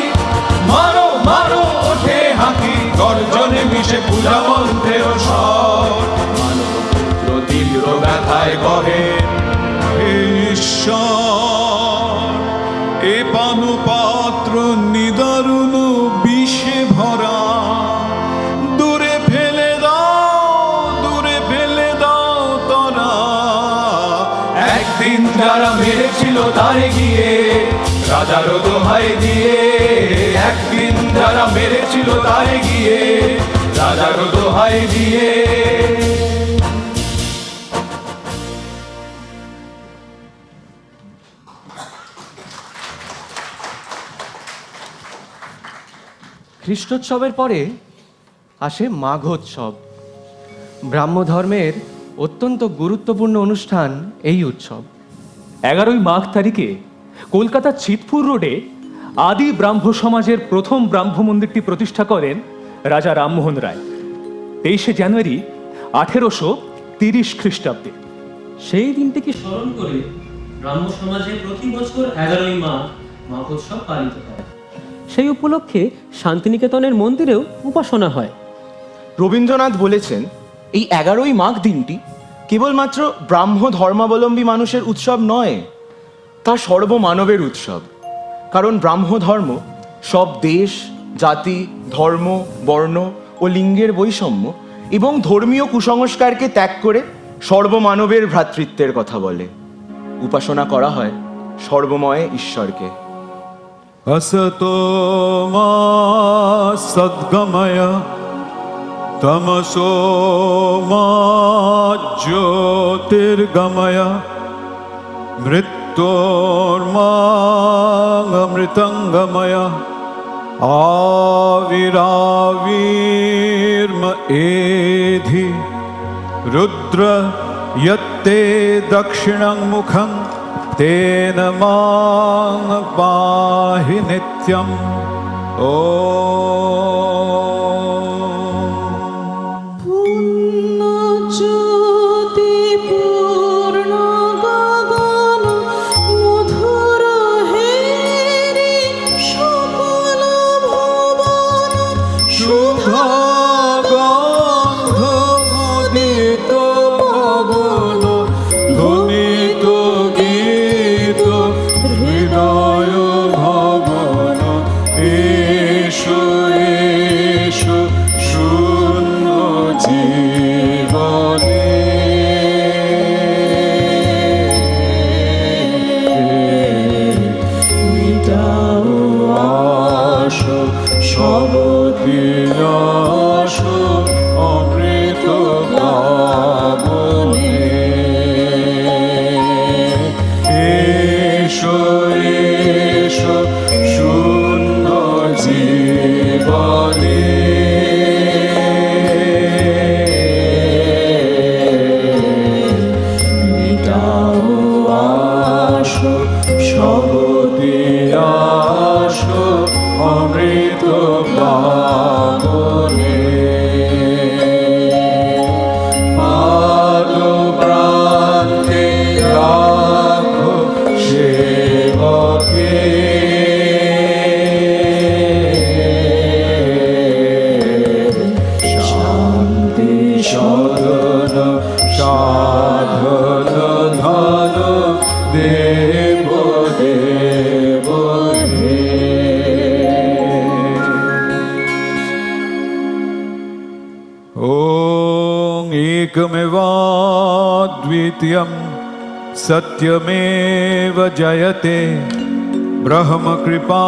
মারো মারো ওঠে হাঁকি। গর্জনে মিশে পূজা মন্ত্রের স্বর, মানবপুত্র তীব্র ব্যথায় কহেন হে ঈশ্বর, এ পানপাত্র নিদারুণ বিষে ভরা, দূরে ফেলে দাও তরা। একদিন যারা মেরেছিল তারে গিয়ে রাজারও দোহাই দিয়ে একদিন যারা মেরেছিল তারে গিয়ে, রাজারও দোহাই দিয়ে। খ্রিস্টোৎসবের পরে আসে মাঘোৎসব। ব্রাহ্ম ধর্মের অত্যন্ত গুরুত্বপূর্ণ অনুষ্ঠান এই উৎসব। 11ই মাঘ তারিখে কলকাতার চিতপুর রোডে আদি ব্রাহ্ম সমাজের প্রথম ব্রাহ্ম মন্দিরটি প্রতিষ্ঠা করেন রাজা রামমোহন রায় 23শে জানুয়ারি 1830 খ্রিস্টাব্দে। সেই দিনটিকে স্মরণ করে ব্রাহ্ম সমাজে প্রতি বছর 11ই মাঘ মাঘোৎসব পালিত হয়। সেই উপলক্ষে শান্তিনিকেতনের মন্দিরেও উপাসনা হয়। রবীন্দ্রনাথ বলেছেন, এই 11ই মাঘ দিনটি কেবলমাত্র ব্রাহ্ম ধর্মাবলম্বী মানুষের উৎসব নয়, তা সর্বমানবের উৎসব। কারণ ব্রাহ্ম ধর্ম সব দেশ, জাতি, ধর্ম, বর্ণ ও লিঙ্গের বৈষম্য এবং ধর্মীয় কুসংস্কারকে ত্যাগ করে সর্বমানবের ভ্রাতৃত্বের কথা বলে। উপাসনা করা হয় সর্বময় ঈশ্বরকে। असतो मा सद्गमय तमसो मा ज्योतिर्गमय मृत्योर्मामृतंगमय आविराविर्म एधि रुद्र यत्ते दक्षिणं मुखं तेन मां पाहि नित्यम् ॐ। জ্যোতি পূর্ণ গগন মধুর হেরি সকল ভুবন শুধা গন্ধ মুদিত পবন ধ্বনিত গীত হৃদয় ভবন এসো এসো শূন্য জীবনে মিটাও আশো সব দিলাস অমৃত পাবনে এসো এসো শূন্য জীবনে মিটাও আশো সব দিলাস অমৃত পাবনে পাদ প্রান্তে রাখো সেবকে শান্তি সদন সাধন ধন দেব দেব হে। ॐ एकमेवाद्वितीयं सत्यमेव जयते ब्रह्मकृपा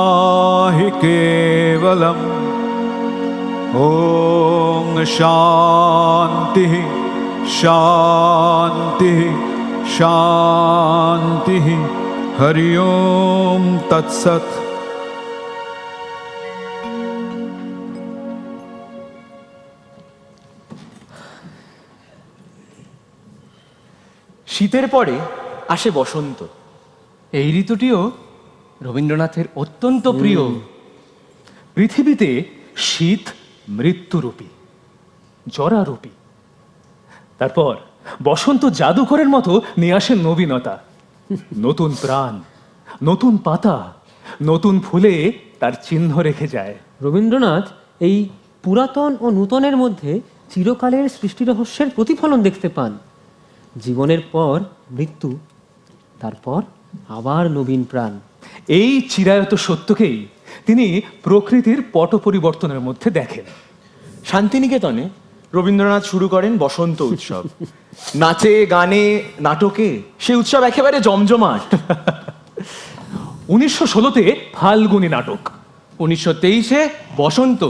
हि केवलम् ॐ शान्तिः शान्तिः शान्तिः हरि ओं तत्सत्। শীতের পরে আসে বসন্ত। এই ঋতুটিও রবীন্দ্রনাথের অত্যন্ত প্রিয়। পৃথিবীতে শীত মৃত্যুরূপী, জরারূপী। তারপর বসন্ত জাদুকরের মতো নিয়ে আসে নবীনতা, নতুন প্রাণ, নতুন পাতা, নতুন ফুলে তার চিহ্ন রেখে যায়। রবীন্দ্রনাথ এই পুরাতন ও নূতনের মধ্যে চিরকালের সৃষ্টি রহস্যের প্রতিফলন দেখতে পান। জীবনের পর মৃত্যু, তারপর আবার নবীন প্রাণ। এই চিরায়ত সত্যকেই তিনি প্রকৃতির পট পরিবর্তনের মধ্যে দেখেন। শান্তিনিকেতনে রবীন্দ্রনাথ শুরু করেন বসন্ত উৎসব। নাচে গানে নাটকে সে উৎসব একেবারে জমজমাট। 1916-তে ফাল্গুনী নাটক, 1923-এ বসন্ত,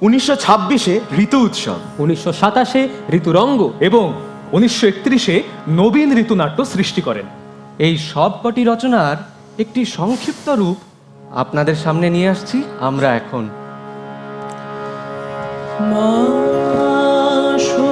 1926-এ ঋতু উৎসব, 1927-এ ঋতুরঙ্গ, এবং 1931-এ নবীন ঋতুনাট্য সৃষ্টি করেন। এই সব কটি রচনার একটি সংক্ষিপ্ত রূপ আপনাদের সামনে নিয়ে আসছি আমরা এখন। মাসো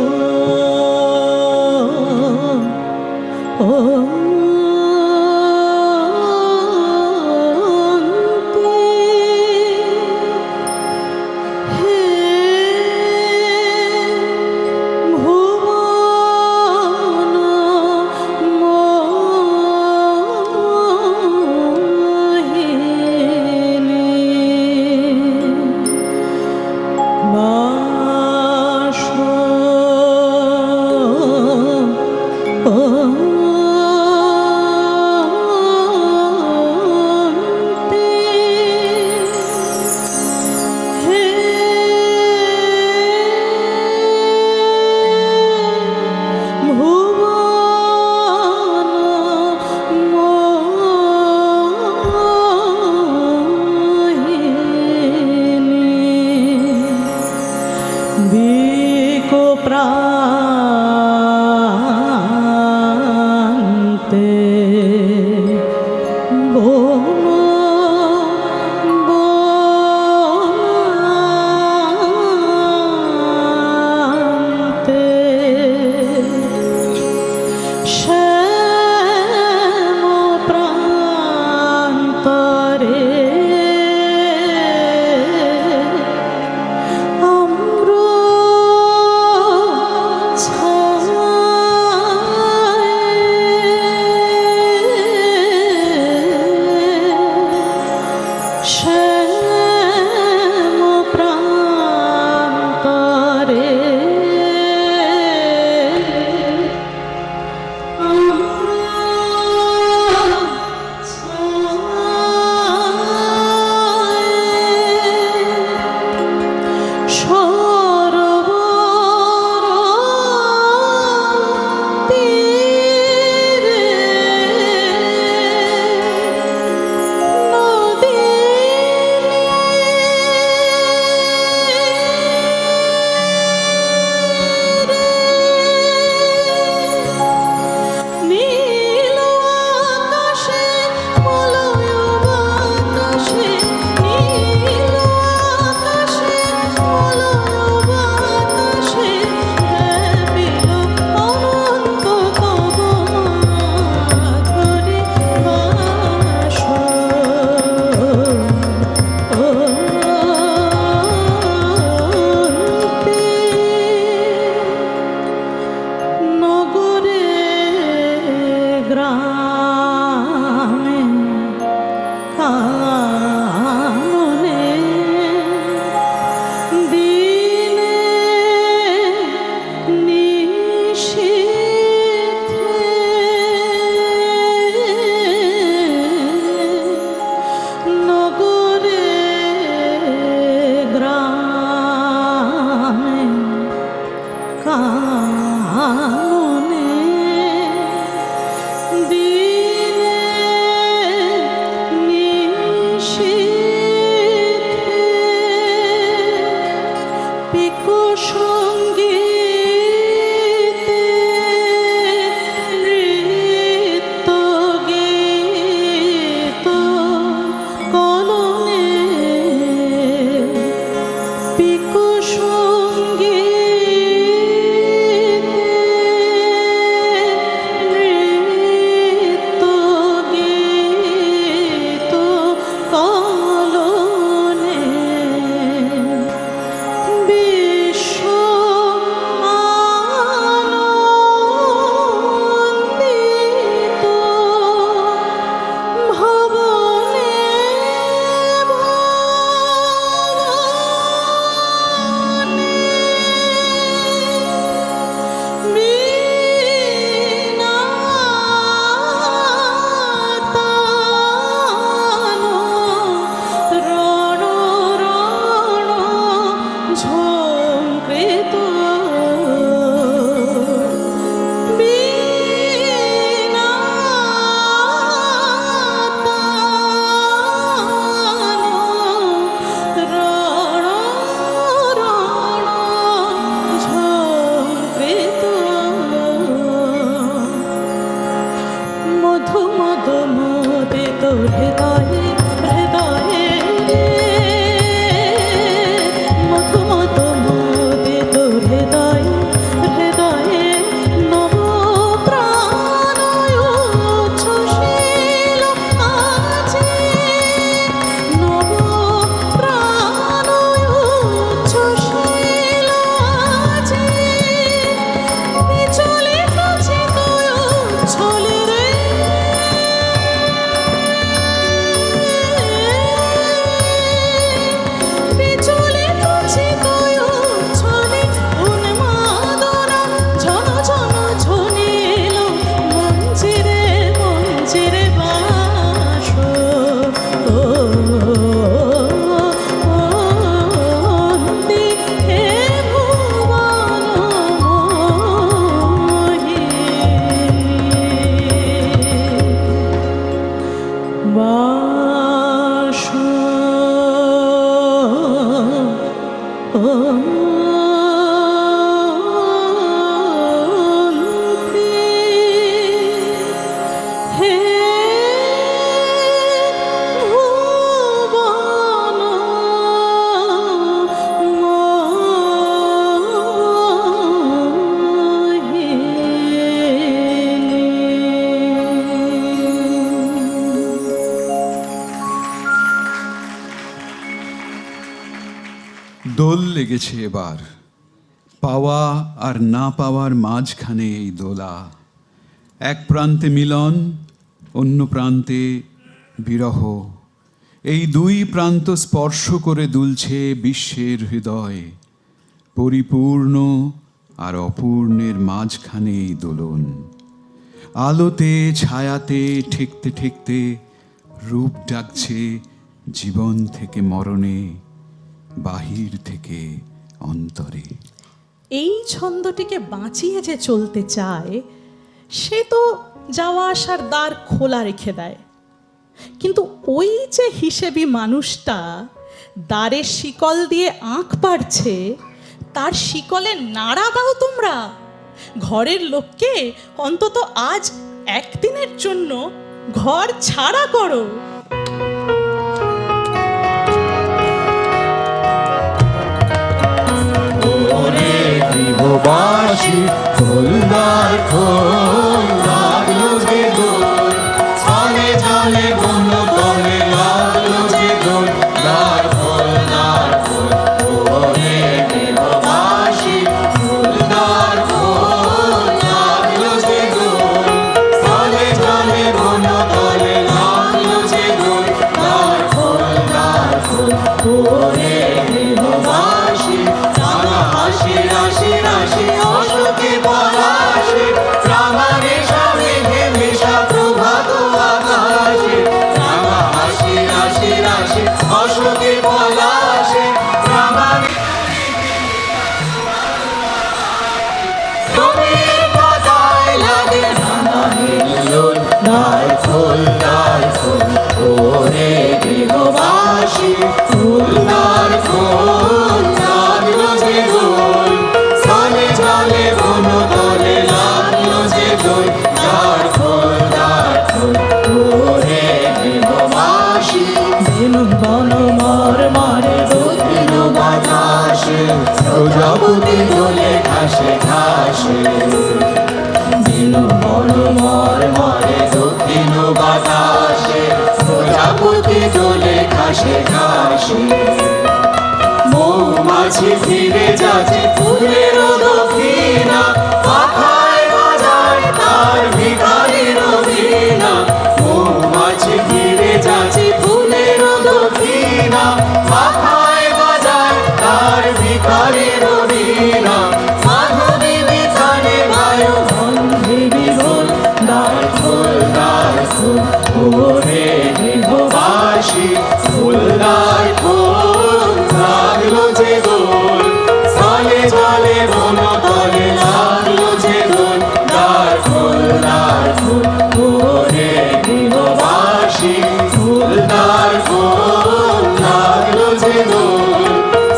হে ভুবন মোহিনী। দোল লেগেছে এবার, পাওয়া আর না পাওয়ার মাঝখানে এই দোলা। এক প্রান্তে মিলন, অন্য প্রান্তে বিরহ। এই দুই প্রান্ত স্পর্শ করে দুলছে বিশ্বের হৃদয়। পরিপূর্ণ আর অপূর্ণের মাঝখানে এই দোলন। আলোতে ছায়াতে ঠেকতে ঠেকতে রূপ ডাকছে জীবন থেকে মরণে, বাহির থেকে অন্তরে। এই ছন্দটিকে বাঁচিয়ে যে চলতে চায় সে তো যাওয়া আসার দ্বার খোলা রেখে দেয়, কিন্তু ওই যে হিসেবি মানুষটা দ্বারের শিকল দিয়ে আঁক পাড়ছে, তার শিকলে নাড়া দাও তোমরা। ঘরের লোককে অন্তত আজ একদিনের জন্য ঘর ছাড়া করো। গৃহবাসী খোলদার খোল, লাগলো যে দোল, ছলে ছলে বন্য তলে লাগলো যে দোল, দ্বার খোল দ্বার খোল, ওরে গৃহবাসী খোলদার খোল, লাগলো যে দোল, ছলে ছলে বন্য তলে লাগলো যে দোল, দ্বার খোল দ্বার খোল, ওরে গৃহবাসী রাঙা হাসি রাশি রাশি অশোকে পলাশে, রাঙা রেশা মেঘে মেশা প্রভাত আকাশে, রাঙা হাসি রাশি রাশি অশোকে পলাশে, রাঙা জমির পাতায় লাগে রাঙা হিল্লোল, দ্বার খোল দ্বার খোল, ওরে গৃহবাসী খোল দ্বার খোল, লাগলো যে দোল, ছলে ছলে বন তলে লাগলো যে দোল, দ্বার খোল দ্বার খোল, ওরে গৃহবাসী বেলুন বন মর মরে দক্ষিণ বাতাসে, প্রজাপতি দোলে ঘাসে ঘাসে, বেলুন বন মর মরে দক্ষিণ বাতাসে, প্রজাপতি দোলে ঘাসে ঘাসে, মৌমাছি ফিরে যাচ্ছে ফুলের দক্ষিণা, পাখায় বাজায় তার ভিখারির বীণা, মৌমাছি ফিরে যাচ্ছে ফুলের দক্ষিণা, পাখায় বাজায় তার ভিখারির বীণা, মাধবী বিছানে বায়ু গন্ধে বিভোর, দ্বার খোল দ্বার খোল, ওরে গৃহবাসী খোল দ্বার খোল, লাগলো যে দোল, ছলে ছলে বন তলে লাগলো যে দোল, দ্বার খোল দ্বার খোল, ওরে গৃহবাসী খোল দ্বার খোল, লাগলো যে দোল,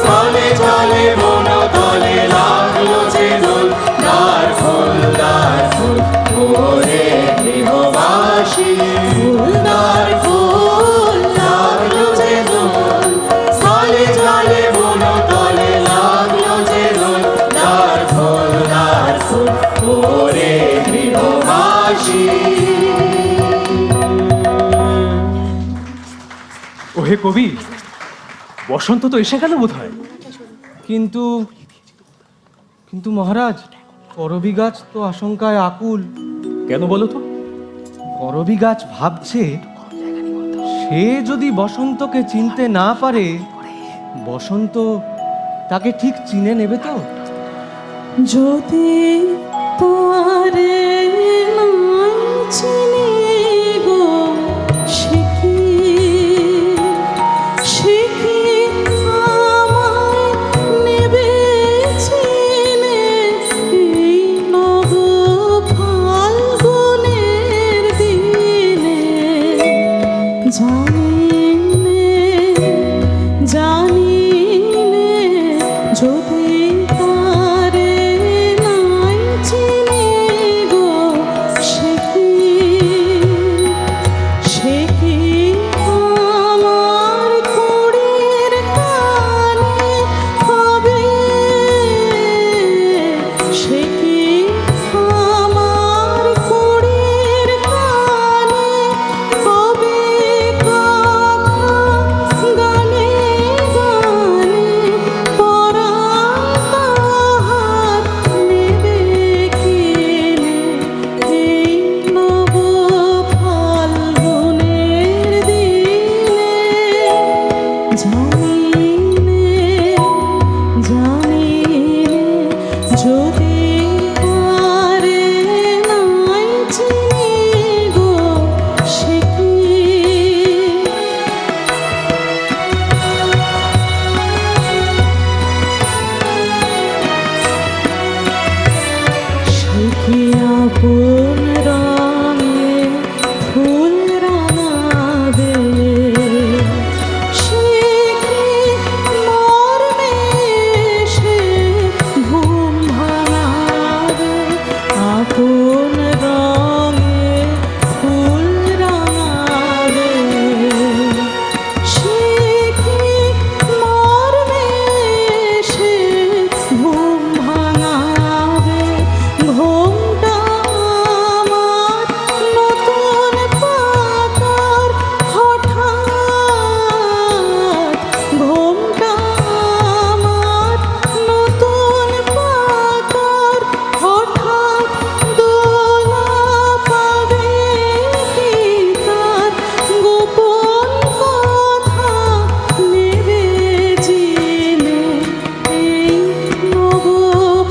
ছলে ছলে বন তলে লাগলো যে দোল, দ্বার খোল দ্বার খোল, ওরে গৃহবাসী খোল দ্বার খোল, লাগলো যে দোল, ছলে ছলে বন তলে লাগলো যে দোল, দ্বার খোল দ্বার খোল, ওরে গৃহবাসী। ওহে কবি, বসন্ত তো এসে গেল বোধ হয়। কিন্তু কিন্তু মহারাজ, করবী গাছ তো আশঙ্কায় আকুল। কেন বলো তো? করবী গাছ ভাবছে সে যদি বসন্তকে চিনতে না পারে, বসন্ত তাকে ঠিক চিনে নেবে তো। যদি পারে না চিনি গো, সে কি আমায় নেবে চিনে এই নব ফাল্গুনের দিনে, জানি নে যদি তারে নাই চিনি গো সে কি আমার কুড়ির কানে হবে, সে কি আমার কুড়ির কানে হবে কথা গানে গানে পরাণ তাহার নেবে কিনে এই নব ফাল্গুনের দিনে। জানিনে যদি তারে নাই চিনি গো সে কি সে কি আপন রঙে ফুল রাঙাবে, সে কি মর্মে সে ঘুম ভাঙাবে, আপন রঙে ফুল রাঙাবে, সে কি মর্মে সে ঘুম ভাঙাবে। ঘুমটা আমার নতুন পাতার হঠাৎ, ঘুমটা আমার নতুন পাতার হঠাৎ দোলা পাবে কি তার গোপন কথা নেবে চিনে এই নব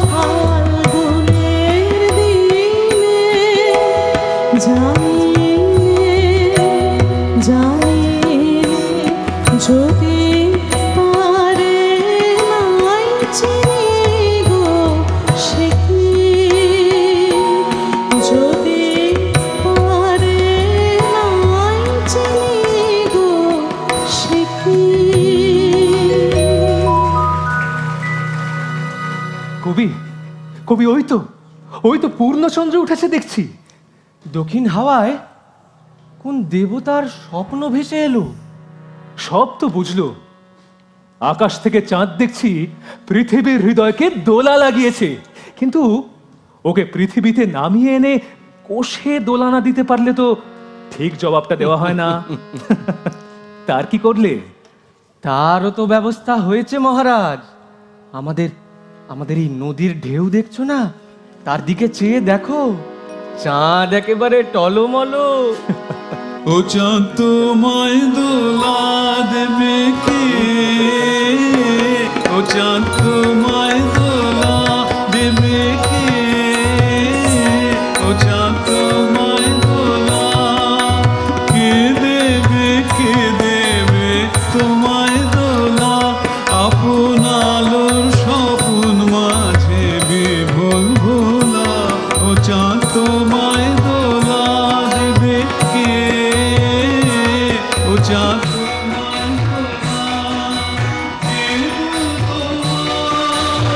ফাল্গুনের দিনে। জানিনে যদি তারে নাই চিনি গো সে কি, যদি তারে নাই চিনি গো সে কি। কবি কবি ওই তো পূর্ণচন্দ্র উঠেছে দেখছি। দক্ষিণ হাওয়ায় কোন দেবতার স্বপ্ন ভেসে এলো। সব তো বুঝলো, আকাশ থেকে চাঁদ দেখছি পৃথিবীর হৃদয়কে দোলা লাগিয়েছে, কিন্তু ওকে পৃথিবীতে নামিয়ে এনে কোষে দোলানা দিতে পারলে তো ঠিক জবাবটা দেওয়া হয় না। তার কি করলে? তারও তো ব্যবস্থা হয়েছে মহারাজ। আমাদের এই নদীর ঢেউ দেখছো না, তার দিকে চেয়ে দেখো, চাঁদ একেবারে টলমলো। ও চাঁদ তোমায় দোলা দেবে কে, ও চাঁদ তোমায় দোলা দেবে কে, ও চাঁদ তোমায় দোলা কে দেবে তোমায় দোলা, আপন আলোর স্বপ্ন মাঝে বিভোল ভোলা, ও চাঁদ তোমায় দোলা দেবে কে, ও চাঁদ তোমায় দোলা দেব তোমায়।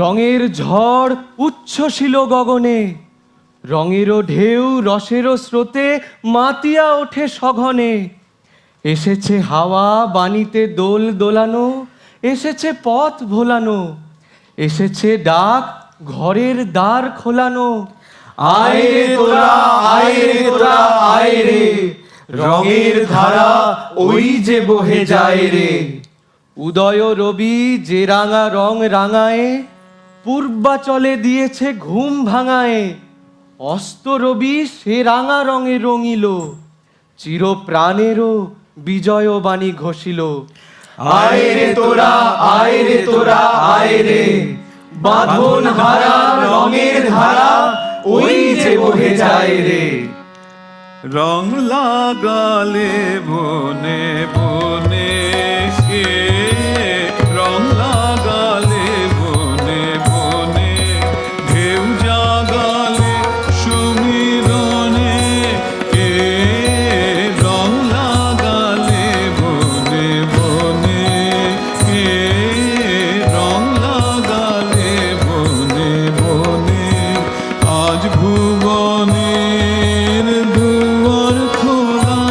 রঙের ঝড় উচ্ছ্বসিল গগনে, রঙেরও ঢেউ রসেরও স্রোতে মাতিয়া ওঠে সঘনে। এসেছে হাওয়া বাণীতে দোল দোলানো, এসেছে পথ ভোলানো, এসেছে ডাক ঘরের দ্বার খোলানো। আয় রে তোরা, আয় রে তোরা, আয় রে, রঙের ধারা ওই যে বহে যায় রে। উদয় রবি যে রাঙা রং রাঙায়ে, পূর্বাচলে দিয়েছে ঘুম ভাঙায়ে। অস্ত রবি সে রাঙা রঙে রঙিল, চির প্রাণেরও বিজয় বাণী ঘোষিল। আয় রে তোরা, আয় রে তোরা, আয় রে, বাঁধন হারা রঙের ধারা ওই যে বহে যায় রে। রং লাগালে বনে বনে কে, রং লাগালে বনে বনে, ঢেউ জাগালে সুমিরনে কে, রং লাগালে বনে বনে কে, রং লাগালে বনে বনে। আজ ভুবনের দুয়ার খোলা,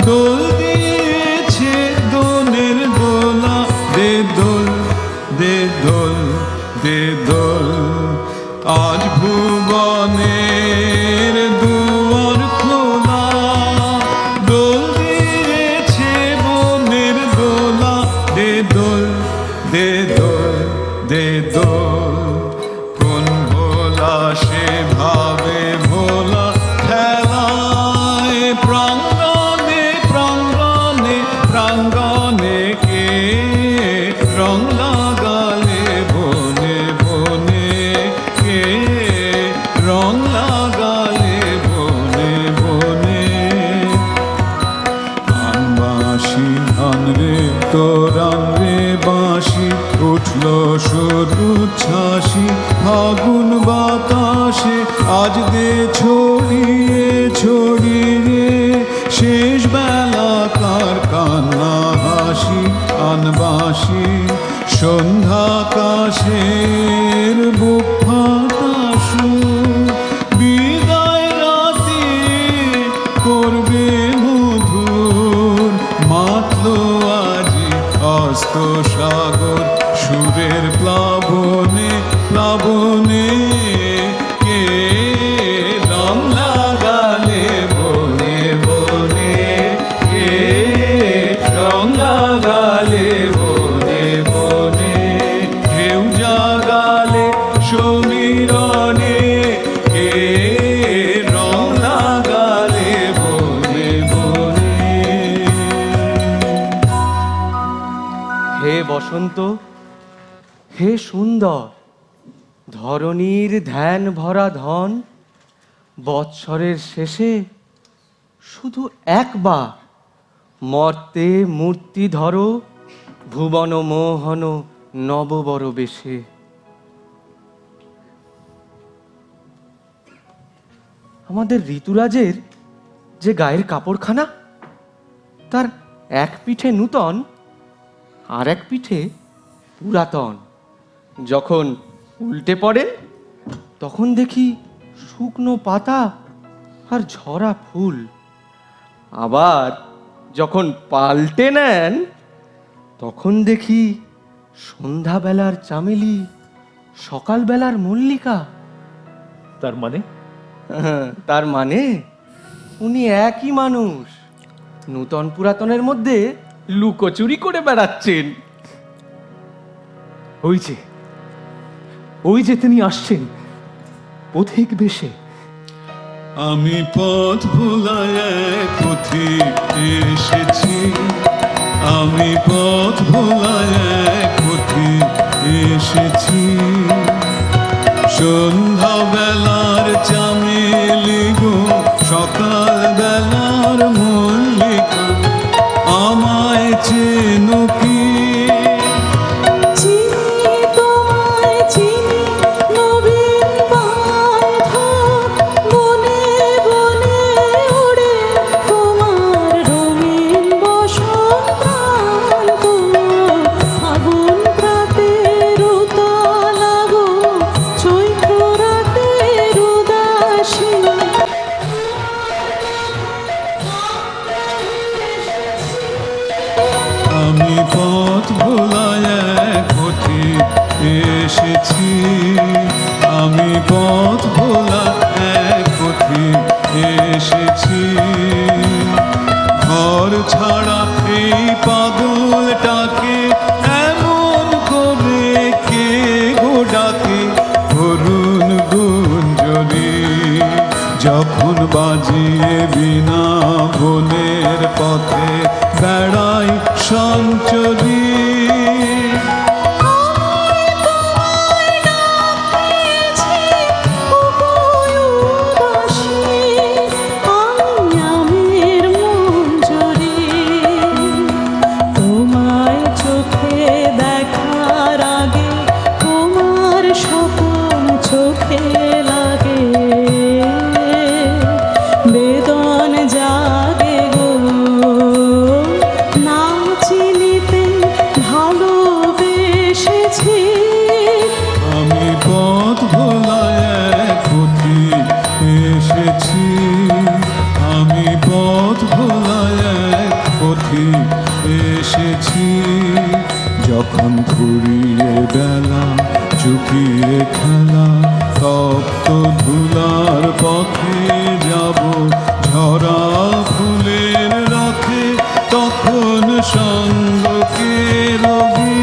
দোল দিয়েছে দোলের দোলা, দে দোল, দে দোল, দে দোল। আজ ভুবনের দুয়ার খোলা, দোল দিয়েছে বনের দোলা, দে দোল, দে দোল, দে দোল। কোন ভোলা সে ভাবে ভোলা খেলায়, প্রাঙ্গণে প্রাঙ্গণে প্রাঙ্গণে কে, রং লাগালে বনে বনে কে, রং লাগালে বনে বনে। বাঁশি আনরে তোরান রে বাঁশি, উঠল সরু ছাসি ফাগুন বাতাসে, আজ দে ছড়িয়ে ছড়িয়ে শেষ বেলাকার কান্না হাসি। আনবাসি সন্ধ্যাকাশের বুক ফাটা সুর, বিদায় রাতে করবে মধুর, মাতলো আজি অস্ত সাগর সুরের প্লাবনে প্লাবনে কে, রং লাগালে বনে বনে কে, রং লাগালে বনে বনে, ঢেউ জাগালে সমীরণে কে, রং লাগালে বনে বনে। হে বসন্ত, হে সুন্দর, ধরণীর ধ্যান ভরা ধন, বৎসরের শেষে শুধু একবার মর্তে মূর্তি ধরো, ভুবন মোহন নববর বেশে। আমাদের ঋতুরাজের যে গায়ের কাপড়খানা, তার এক পিঠে নূতন আর এক পিঠে পুরাতন। যখন উল্টে পড়ে তখন দেখি শুকনো পাতা আর ঝরা ফুল, আবার যখন পাল্টে নেন তখন দেখি সন্ধ্যাবেলার চামেলি, সকালবেলার মল্লিকা। তার মানে তার মানে উনি একই মানুষ, নূতন পুরাতনের মধ্যে লুকোচুরি করে বেড়াচ্ছেন। ওই যে তিনি আসছেন পথিক বেশে। আমি পথ ভুলায় পথিক এসেছি, আমি পথ ভুলায় পথিক এসেছি। সন্ধ্যা বেলার চামেলি গো, সকাল বেলার মল্লিকা, আমায় চেনো কি? চিনি তোমায় চিনি, নবীন পান্থ, বনে বনে ওড়ে তোমার রঙিন বসন্ত, ফাগুন প্রাতের উত্তাল এসেছি, আমি পথ ভোলা এক পথিক এসেছি। ঘর ছাড়া এই পাগলটাকে এমন করে কে গো ডাকে? অরুণ গুঞ্জরি যখন বাজিয়ে বিনা বনের পথে বেড়াই সঞ্চরী। তোমায় চোখে দেখার আগে তোমার স্বপন চোখে লাগে, বেদন জাগে গো না চিনিতে ভালোবেসেছি। আমি পথ ভোলা এক পথিক এসেছি, আমি পথ ভোলা এক পথিক এসেছি। যখন ঘুরিয়ে বেলা চুকিয়ে খেলা তপ্ত ধুলার পথে যাব ঝরা ফুলের রথে, তখন সঙ্গ কে রবি?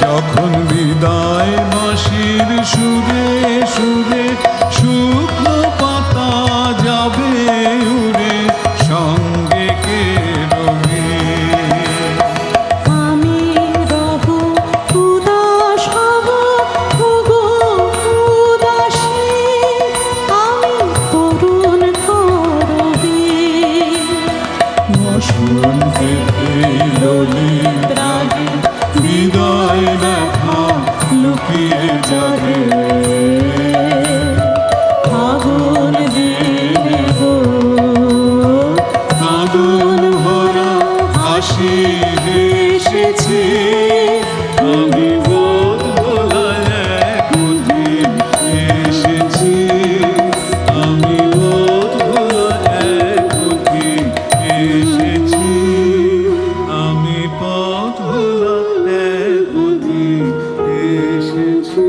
যখন বিদায় বাঁশির সুরে সুরে শুকনো পাতা যাবে উড়ে, সঙ্গে কে রবি? আমি রব উদাস হব ওগো উদাসী, আমি করুণ করবি। বসন্তে এই ললিত রাগে বিদায় দেখা লুকিয়ে যাবে। ফাগুন দিনে গো ফাগুন ভরা হাসি এসেছে, আমি পথ ভোলা এক পথিক এসেছি, আমি পথ ভোলা এক পথিক এসেছি, আমি পথ ভোলা এক পথিক এসেছি।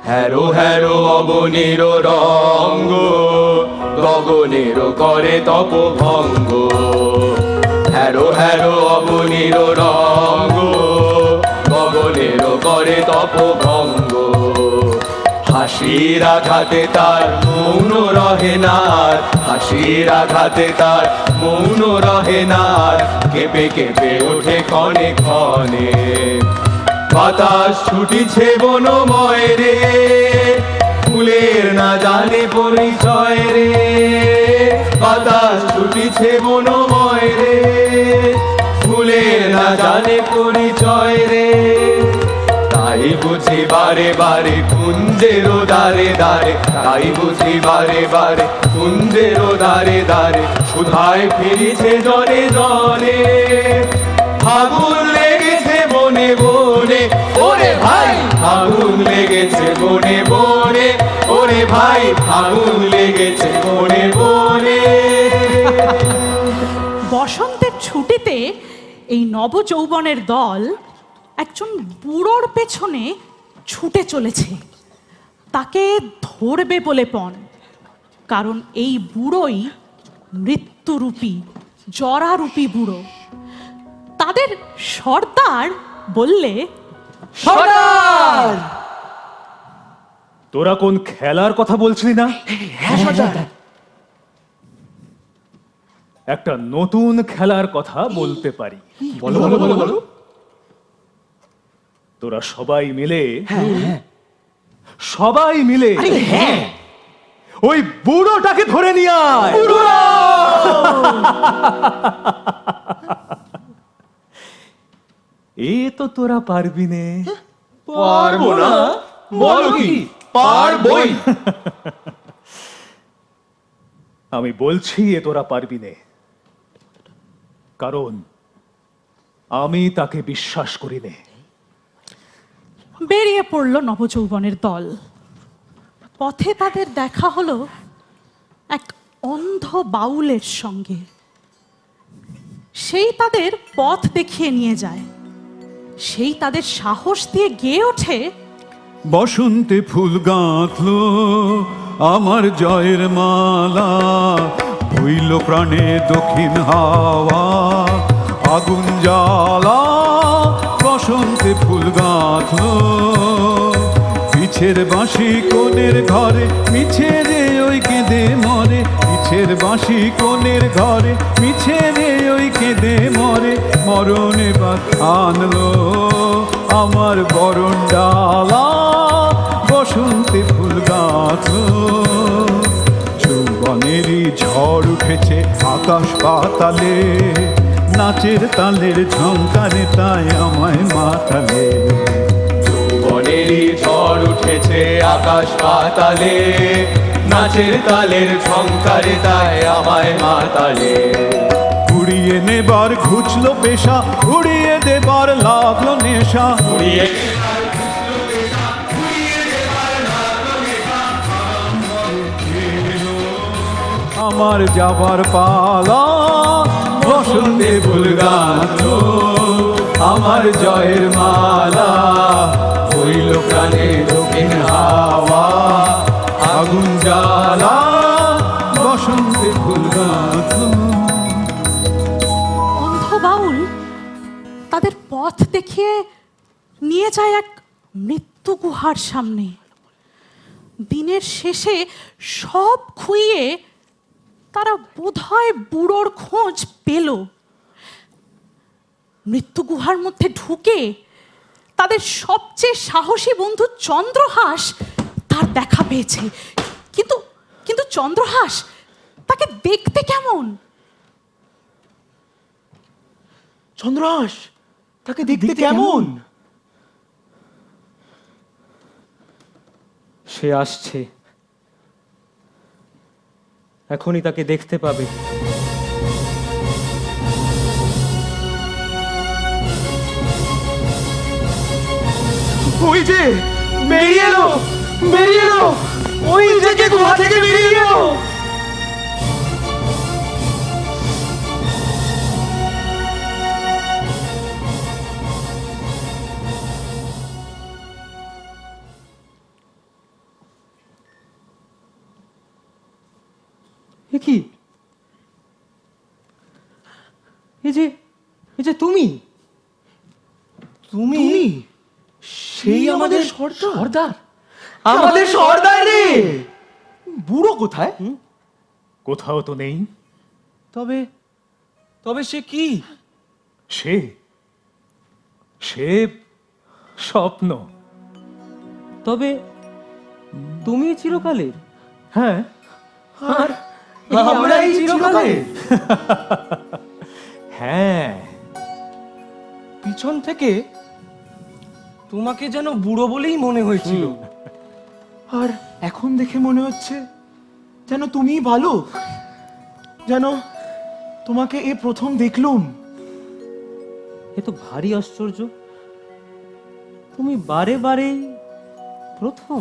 হ্যারো হ্যারো অবনীর রঙ্গ, গগনের করে তপ ভঙ্গ। হ্যারো হ্যারো অবনীর রঙ্গ, গগনের করে তপ ভঙ্গ। হাসির আঘাতে তার মৌন রহে না, হাসির আঘাতে তার মৌন রহে না, কেঁপে কেঁপে ওঠে ক্ষণে ক্ষণে। বাতাস ছুটিছে বনময় রে, ফুলের না জানে পরিচয় রে। বাতাস ছুটিছে বনময় রে, ফুলের না জানে পরিচয় রে। তাই বুঝি বারে বারে কুঞ্জের দ্বারে দ্বারে, তাই বুঝি বারে বারে কুঞ্জের দ্বারে দ্বারে, সুধায় ফিরিছে জনে জনে। ফাগুন লেগেছে বনে বনে, ওরে ভাই ফাগুন লেগেছে বনে বনে, ওরে ভাই ফাগুন লেগেছে বনে বনে। বসন্তের ছুটিতে এই নবযৌবনের দল একজন বুড়োর পেছনে ছুটে চলেছে, তাকে ধরবে বলে পণ। কারণ এই বুড়োই মৃত্যুরূপী জরারূপী বুড়ো। তাদের সর্দার বললে, সর্দার! তোরা কোন খেলার কথা বলছিলি না? একটা নতুন খেলার কথা বলতে পারি। বলো বলো বলো বলো। তোরা সবাই মিলে সবাই মিলে হ্যাঁ, ওই বুড়োটাকে ধরে নিয়ে আয়। এ তো তোরা পারবি নে। পারবো না? বলো কি? পারবই। আমি বলছি এ তোরা পারবি নে, কারণ আমি তাকে বিশ্বাস করি নে। বেরিয়ে পড়ল নবযৌবনের দল। পথে তাদের দেখা হলো এক অন্ধ বাউলের সঙ্গে। সেই তাদের পথ দেখিয়ে নিয়ে যায়, সেই তাদের সাহস দিয়ে গেয়ে ওঠে, বসন্তে ফুল গাঁথলো আমার জয়ের মালা, হইল প্রাণে দক্ষিণ হাওয়া আগুন জ্বালা। বসন্তে ফুল গাঁথলো পিছের বাঁশি কোণের ঘরে, মিছে রে ওই কেঁদে মরে, পিছের বাঁশি কোণের ঘরে, মিছে রে ওই কেঁদে মরে। মরণ এবার আনলো আমার বরণ ডালা, বসন্তে ফুল গাঁথলো। যৌবনেরই ঝড় উঠেছে আকাশ পাতালে, নাচের তালের ঝঙ্কারে তাই আমায় মাতালে। যৌবনেরই ঝড় উঠেছে আকাশ পাতালে, নাচের তালের ঝংকারে তাই আমায় মাতালে। উড়িয়ে নেবার ঘুচলো পেশা, উড়িয়ে দেবার লাগলো নেশা, উড়িয়ে আমার যাবার পালা। বসন্তে ফুল গাঁথলো আমার জয়ের মালা, হইল প্রাণে দক্ষিণ হাওয়া আগুন জ্বালা। বসন্তে ফুল গাঁথলো। অন্ধ বাউল তাদের পথ দেখিয়ে নিয়ে যায় এক মৃত্যু গুহার সামনে। দিনের শেষে সব খুইয়ে তারা বোধহয় বুড়োর খোঁজ পেল। মৃত্যু গুহার মধ্যে ঢুকে তাদের সবচেয়ে সাহসী বন্ধু চন্দ্রহাস তার দেখা পেয়েছে। কিন্তু কিন্তু চন্দ্রহাস তাকে দেখতে কেমন? চন্দ্রহাস তাকে দেখতে কেমন? সে আসছে, এখনই তাকে দেখতে পাবে। ওই যে বেরিয়ে এলো, বেরিয়ে এলো, ওই থেকে গুহা থেকে বেরিয়ে এলো। এ কি? এই যে তুমি তুমি সেই আমাদের সর্দার, সর্দার, আমাদের সর্দার রে। বুড়ো কোথায়? কোথাও তো নেই। তবে তবে সে কি? সে সে স্বপ্ন। তবে তুমি চিরকালের, হ্যাঁ, আর আমরা এই চিরকালের। হ্যাঁ, পিছন থেকে তোমাকে যেন বুড়ো বলেই মনে হয়েছিল। আর এখন দেখে মনে হচ্ছে যেন তুমিই ভালো, যেন তোমাকে এ প্রথম দেখলুম। এ তো ভারী আশ্চর্য, তুমি বারে বারে প্রথম,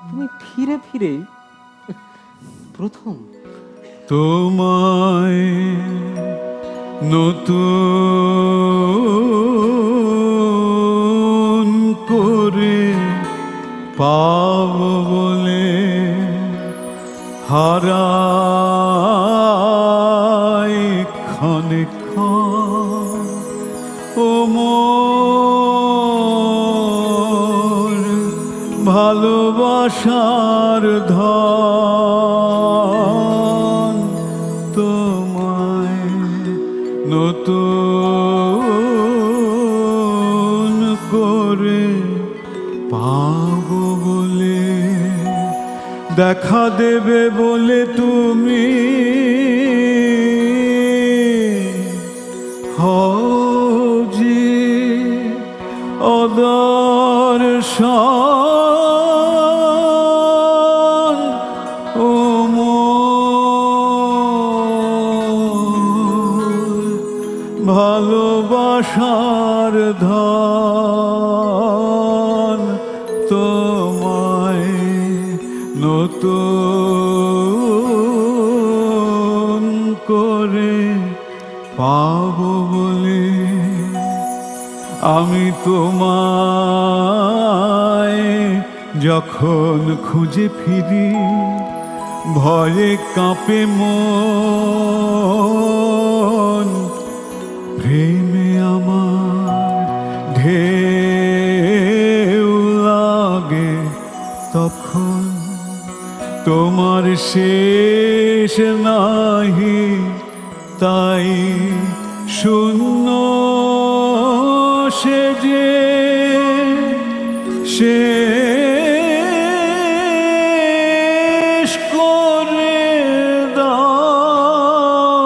তুমি ফিরে ফিরে প্রথম। তোমায় নতুন করে পাব বলে হারাই ক্ষণে ক্ষণ ও মোর ভালোবাসার ধন। তোমায় নতুন করে পাব বলে, দেখা দেবে বলে তুমি হও যে অদর্শন ও মোর ভালোবাসার ধন। নতুন করে পাবো বলে আমি তোমায় যখন খুঁজে ফিরি ভয়ে কাঁপে মন প্রেমে আমার ঢেউ লাগে তখন তোমার শেষ নাহি তাই শূন্য সে যে শেষ করে দাও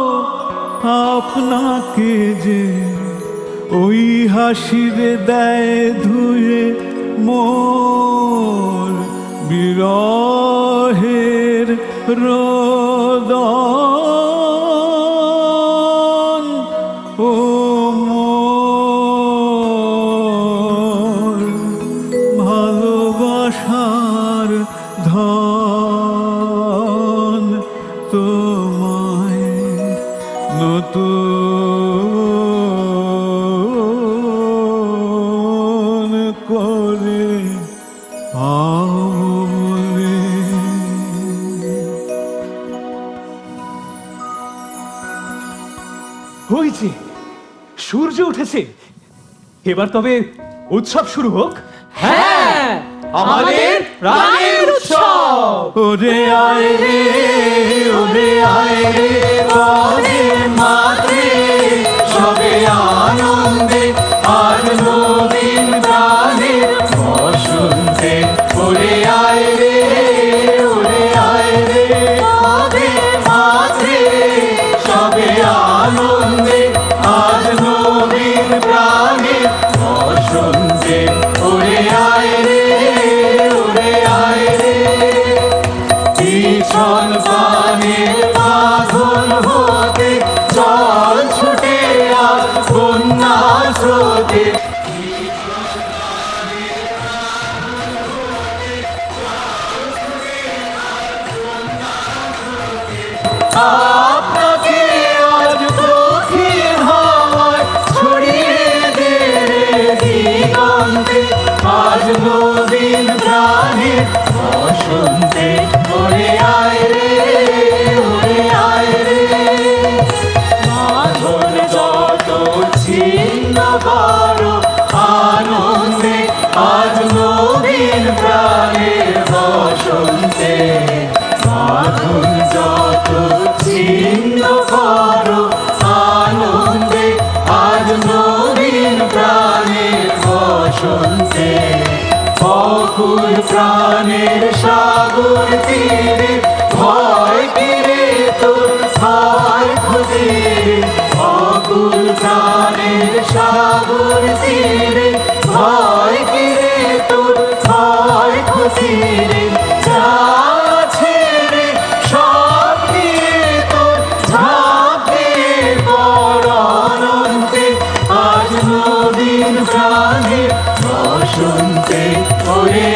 আপনাকে যে ওই হাসিরে দেয় ধুয়ে মোর বিরহের রোদন ও মোর ভালোবাসার ধন তোমায় নতুন করে পাবো বলে। হয়েছে, সূর্য উঠেছে, এবার তবে উৎসব শুরু হোক। হ্যাঁ, আমাদের প্রাণের উৎসব। ওরে আয় রে, ওরে আয় রে, বাজে মাঠে সবে আনন্দে আজ নবীন প্রাণের বসন্তে। ওরে আয় রে, ওরে আয় রে, বাজে মাঠে সবে আনন্দে আজ নবীন প্রাণের বসন্তে। ওরে আয় রে, ওরে আয় রে, ভীষণ প্রাণের বাঁধন হতে জল ছুটে আজ বন্যা স্রোতে। আপনাকে আজ দক্ষিণ হাওয়ায় ছড়িয়ে দে দিগন্তে আজ নবীন প্রাণের বসন্তে। ওরে আয় রে, ওরে আয় রে, বাঁধন যত ছিন্ন করো আনন্দে আজ নবীন প্রাণের বসন্তে। বাঁধন যত ছিন্ন করো আনন্দে আজ নবীন প্রাণের বসন্তে। অকুল প্রাণের সাগর তীরে ভয় কিরে তোর ভয় খুঁজিরে। অকুল প্রাণের সাগর তীরে ভয় কিরে তোর ভয় খুঁজিরে। যা ছেড়ে সব দিয়ে তোর ঝাঁপিয়ে পড় অনন্তে আজ নবীন প্রাণের বসন্তে। ওরে